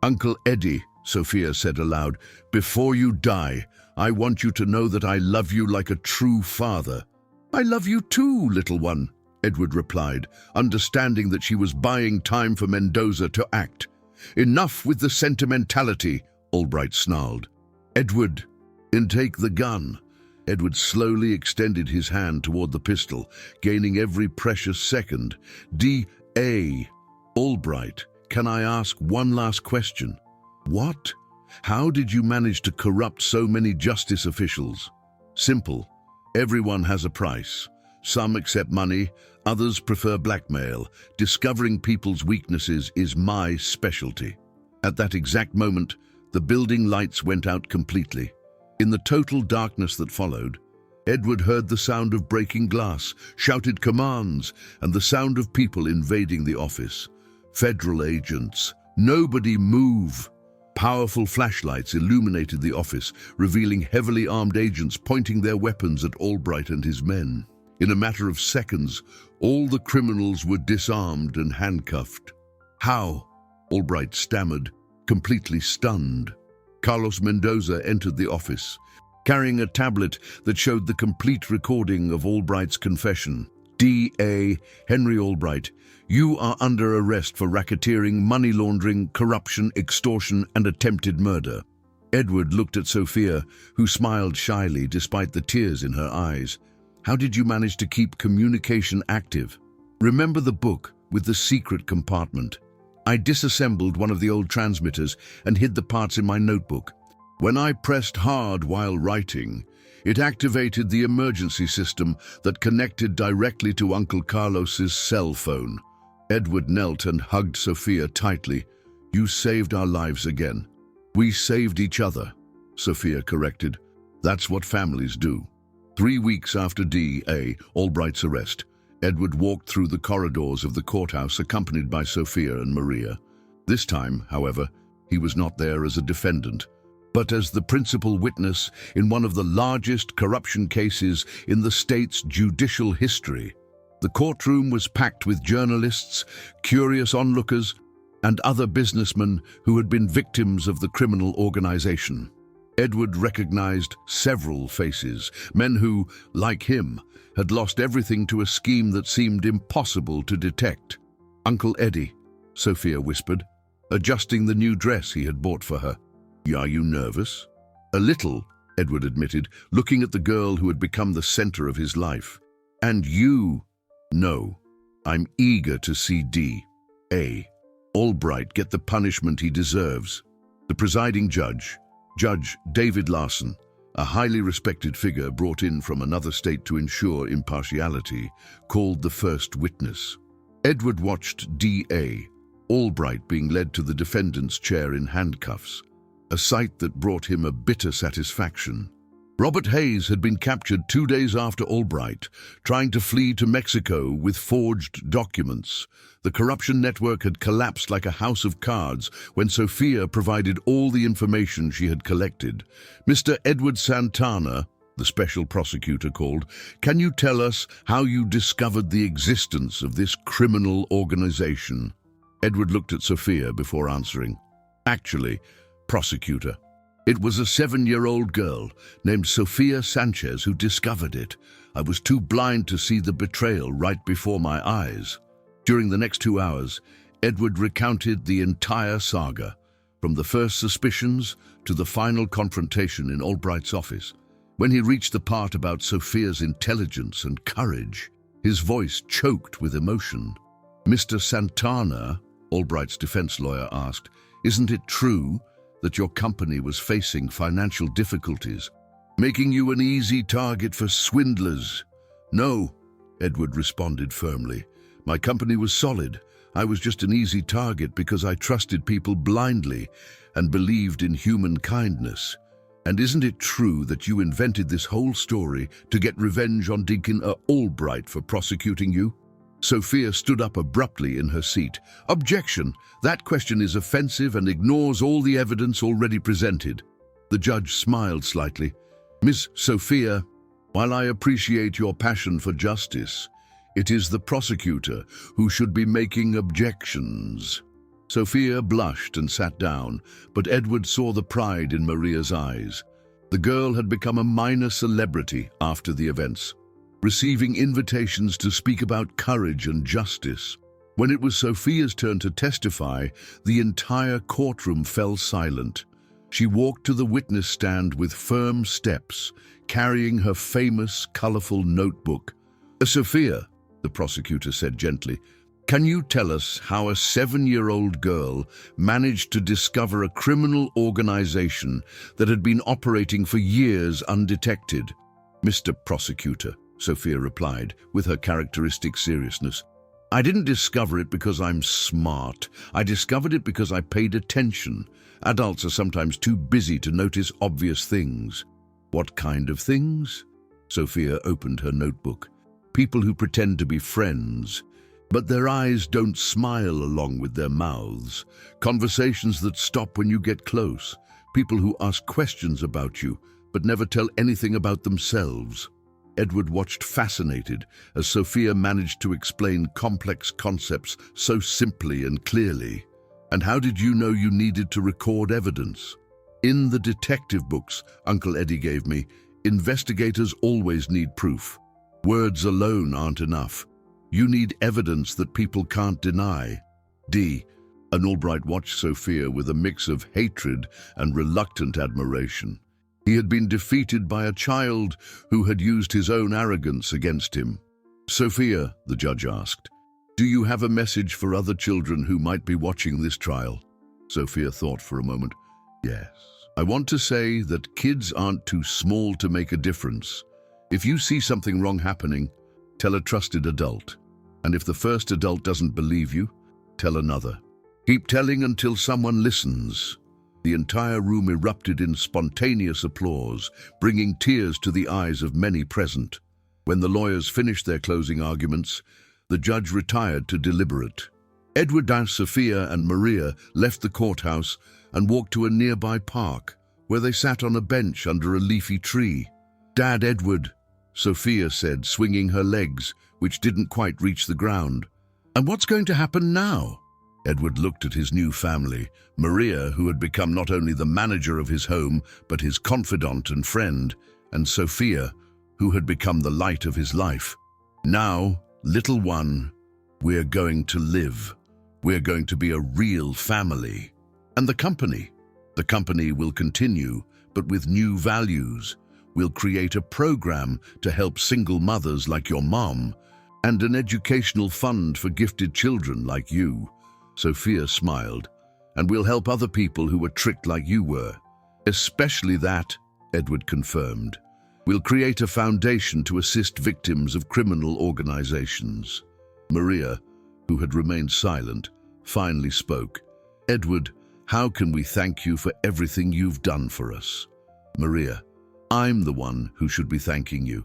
"Uncle Eddie," Sophia said aloud, "before you die, I want you to know that I love you like a true father." "I love you too, little one," Edward replied, understanding that she was buying time for Mendoza to act. "Enough with the sentimentality," Albright snarled. "Edward, intake the gun." Edward slowly extended his hand toward the pistol, gaining every precious second. "D.A. Albright, can I ask one last question?" "What? How did you manage to corrupt so many justice officials?" "Simple. Everyone has a price. Some accept money, others prefer blackmail. Discovering people's weaknesses is my specialty." At that exact moment, the building lights went out completely. In the total darkness that followed, Edward heard the sound of breaking glass, shouted commands, and the sound of people invading the office. Federal agents. "Nobody move!" Powerful flashlights illuminated the office, revealing heavily armed agents pointing their weapons at Albright and his men. In a matter of seconds, all the criminals were disarmed and handcuffed. "How?" Albright stammered, completely stunned. Carlos Mendoza entered the office, carrying a tablet that showed the complete recording of Albright's confession. "D.A. Henry Albright, you are under arrest for racketeering, money laundering, corruption, extortion, and attempted murder." Edward looked at Sophia, who smiled shyly despite the tears in her eyes. "How did you manage to keep communication active?" Remember the book with the secret compartment? I disassembled one of the old transmitters and hid the parts in my notebook. When I pressed hard while writing, it activated the emergency system that connected directly to Uncle Carlos's cell phone. Edward knelt and hugged Sophia tightly. You saved our lives again. We saved each other, Sophia corrected. That's what families do. 3 weeks after D.A. Albright's arrest, Edward walked through the corridors of the courthouse accompanied by Sophia and Maria. This time, however, he was not there as a defendant, but as the principal witness in one of the largest corruption cases in the state's judicial history. The courtroom was packed with journalists, curious onlookers, and other businessmen who had been victims of the criminal organization. Edward recognized several faces, men who, like him, had lost everything to a scheme that seemed impossible to detect. Uncle Eddie, Sophia whispered, adjusting the new dress he had bought for her. Are you nervous? A little, Edward admitted, looking at the girl who had become the center of his life. And you? No. I'm eager to see D.A. Albright get the punishment he deserves. The presiding judge, Judge David Larson, a highly respected figure brought in from another state to ensure impartiality, called the first witness. Edward watched D.A. Albright being led to the defendant's chair in handcuffs, a sight that brought him a bitter satisfaction. Robert Hayes had been captured 2 days after Albright, trying to flee to Mexico with forged documents. The corruption network had collapsed like a house of cards when Sophia provided all the information she had collected. Mr. Edward Santana, the special prosecutor called, can you tell us how you discovered the existence of this criminal organization? Edward looked at Sophia before answering. Actually, prosecutor, it was a 7-year-old girl named Sophia Sanchez who discovered it. I was too blind to see the betrayal right before my eyes. During the next 2 hours, Edward recounted the entire saga, from the first suspicions to the final confrontation in Albright's office. When he reached the part about Sophia's intelligence and courage, his voice choked with emotion. Mr. Santana, Albright's defense lawyer asked, isn't it true that your company was facing financial difficulties, making you an easy target for swindlers? No, Edward responded firmly. My company was solid. I was just an easy target because I trusted people blindly and believed in human kindness. And isn't it true that you invented this whole story to get revenge on Deacon Albright for prosecuting you? Sophia stood up abruptly in her seat. Objection! That question is offensive and ignores all the evidence already presented. The judge smiled slightly. Miss Sophia, while I appreciate your passion for justice, it is the prosecutor who should be making objections. Sophia blushed and sat down, but Edward saw the pride in Maria's eyes. The girl had become a minor celebrity after the events, receiving invitations to speak about courage and justice. When it was Sophia's turn to testify, the entire courtroom fell silent. She walked to the witness stand with firm steps, carrying her famous, colorful notebook. Sophia, the prosecutor said gently, can you tell us how a 7-year-old girl managed to discover a criminal organization that had been operating for years undetected? Mr. Prosecutor, Sophia replied, with her characteristic seriousness. I didn't discover it because I'm smart. I discovered it because I paid attention. Adults are sometimes too busy to notice obvious things. What kind of things? Sophia opened her notebook. People who pretend to be friends, but their eyes don't smile along with their mouths. Conversations that stop when you get close. People who ask questions about you, but never tell anything about themselves. Edward watched fascinated as Sophia managed to explain complex concepts so simply and clearly. And how did you know you needed to record evidence? In the detective books Uncle Eddie gave me, investigators always need proof. Words alone aren't enough. You need evidence that people can't deny. And Albright watched Sophia with a mix of hatred and reluctant admiration. He had been defeated by a child who had used his own arrogance against him. Sophia, the judge asked, Do you have a message for other children who might be watching this trial? Sophia thought for a moment. Yes. I want to say that kids aren't too small to make a difference. If you see something wrong happening, tell a trusted adult. And if the first adult doesn't believe you, tell another. Keep telling until someone listens. The entire room erupted in spontaneous applause, bringing tears to the eyes of many present. When the lawyers finished their closing arguments, the judge retired to deliberate. Edward, Sophia, and Maria left the courthouse and walked to a nearby park, where they sat on a bench under a leafy tree. "Dad, Edward," Sophia said, swinging her legs, which didn't quite reach the ground. "And what's going to happen now?" Edward looked at his new family, Maria, who had become not only the manager of his home, but his confidant and friend, and Sophia, who had become the light of his life. "Now, little one, we're going to live. We're going to be a real family. And the company will continue, but with new values. We'll create a program to help single mothers like your mom, and an educational fund for gifted children like you." Sophia smiled. "And we'll help other people who were tricked like you were." "Especially that," Edward confirmed. "We'll create a foundation to assist victims of criminal organizations." Maria, who had remained silent, finally spoke. "Edward, how can we thank you for everything you've done for us?" "Maria, I'm the one who should be thanking you.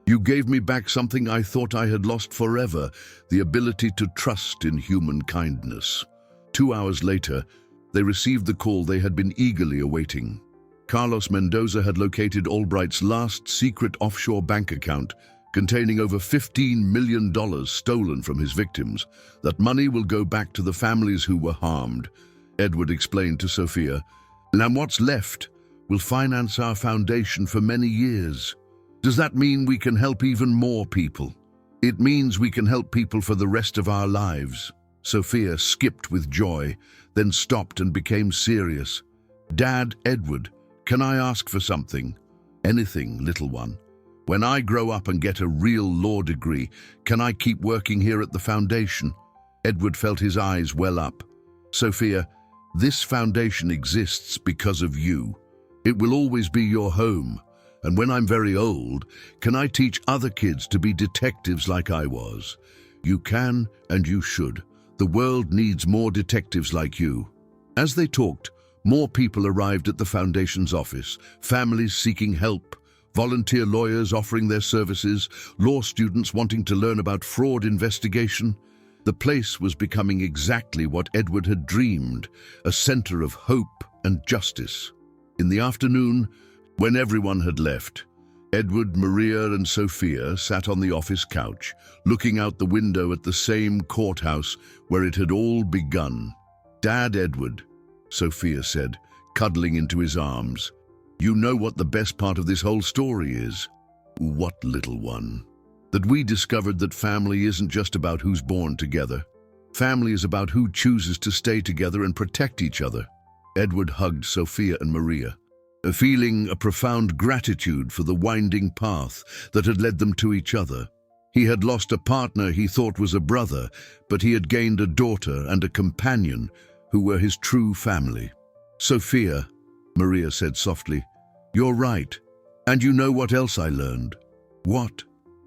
You gave me back something I thought I had lost forever, the ability to trust in human kindness." 2 hours later, they received the call they had been eagerly awaiting. Carlos Mendoza had located Albright's last secret offshore bank account, containing over $15 million stolen from his victims. "That money will go back to the families who were harmed," Edward explained to Sophia. "And what's left will finance our foundation for many years." "Does that mean we can help even more people?" "It means we can help people for the rest of our lives." Sophia skipped with joy, then stopped and became serious. "Dad, Edward, can I ask for something?" "Anything, little one. When I grow up and get a real law degree, can I keep working here at the foundation?" Edward felt his eyes well up. "Sophia, this foundation exists because of you. It will always be your home. And when I'm very old, can I teach other kids to be detectives like I was?" "You can, and you should. The world needs more detectives like you." As they talked, more people arrived at the foundation's office, families seeking help, volunteer lawyers offering their services, law students wanting to learn about fraud investigation. The place was becoming exactly what Edward had dreamed, a center of hope and justice. In the afternoon, when everyone had left, Edward, Maria, and Sophia sat on the office couch, looking out the window at the same courthouse where it had all begun. "Dad, Edward," Sophia said, cuddling into his arms, "you know what the best part of this whole story is?" "What, little one?" "That we discovered that family isn't just about who's born together. Family is about who chooses to stay together and protect each other." Edward hugged Sophia and Maria, feeling a profound gratitude for the winding path that had led them to each other. He had lost a partner he thought was a brother, but he had gained a daughter and a companion who were his true family. "Sophia," Maria said softly, "you're right. And you know what else I learned?" "What?"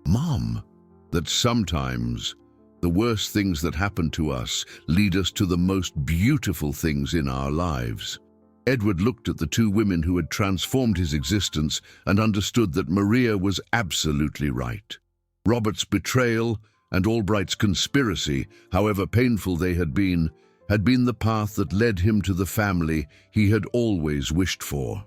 "Mom, that sometimes the worst things that happen to us lead us to the most beautiful things in our lives." Edward looked at the two women who had transformed his existence and understood that Maria was absolutely right. Robert's betrayal and Albright's conspiracy, however painful they had been the path that led him to the family he had always wished for.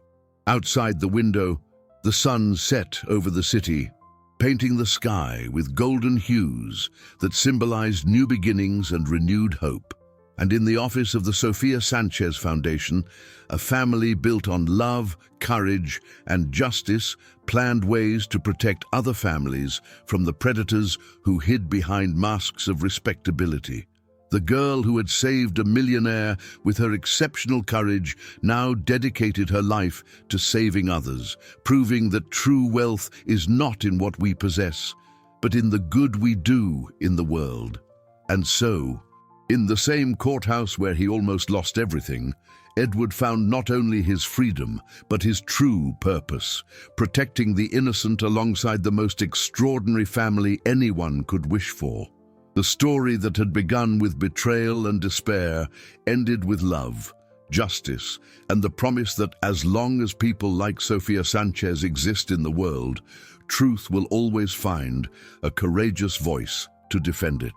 Outside the window, the sun set over the city, painting the sky with golden hues that symbolized new beginnings and renewed hope. And in the office of the Sofia Sanchez Foundation, a family built on love, courage, and justice planned ways to protect other families from the predators who hid behind masks of respectability. The girl who had saved a millionaire with her exceptional courage now dedicated her life to saving others, proving that true wealth is not in what we possess, but in the good we do in the world. And so, in the same courthouse where he almost lost everything, Edward found not only his freedom, but his true purpose, protecting the innocent alongside the most extraordinary family anyone could wish for. The story that had begun with betrayal and despair ended with love, justice, and the promise that as long as people like Sofia Sanchez exist in the world, truth will always find a courageous voice to defend it.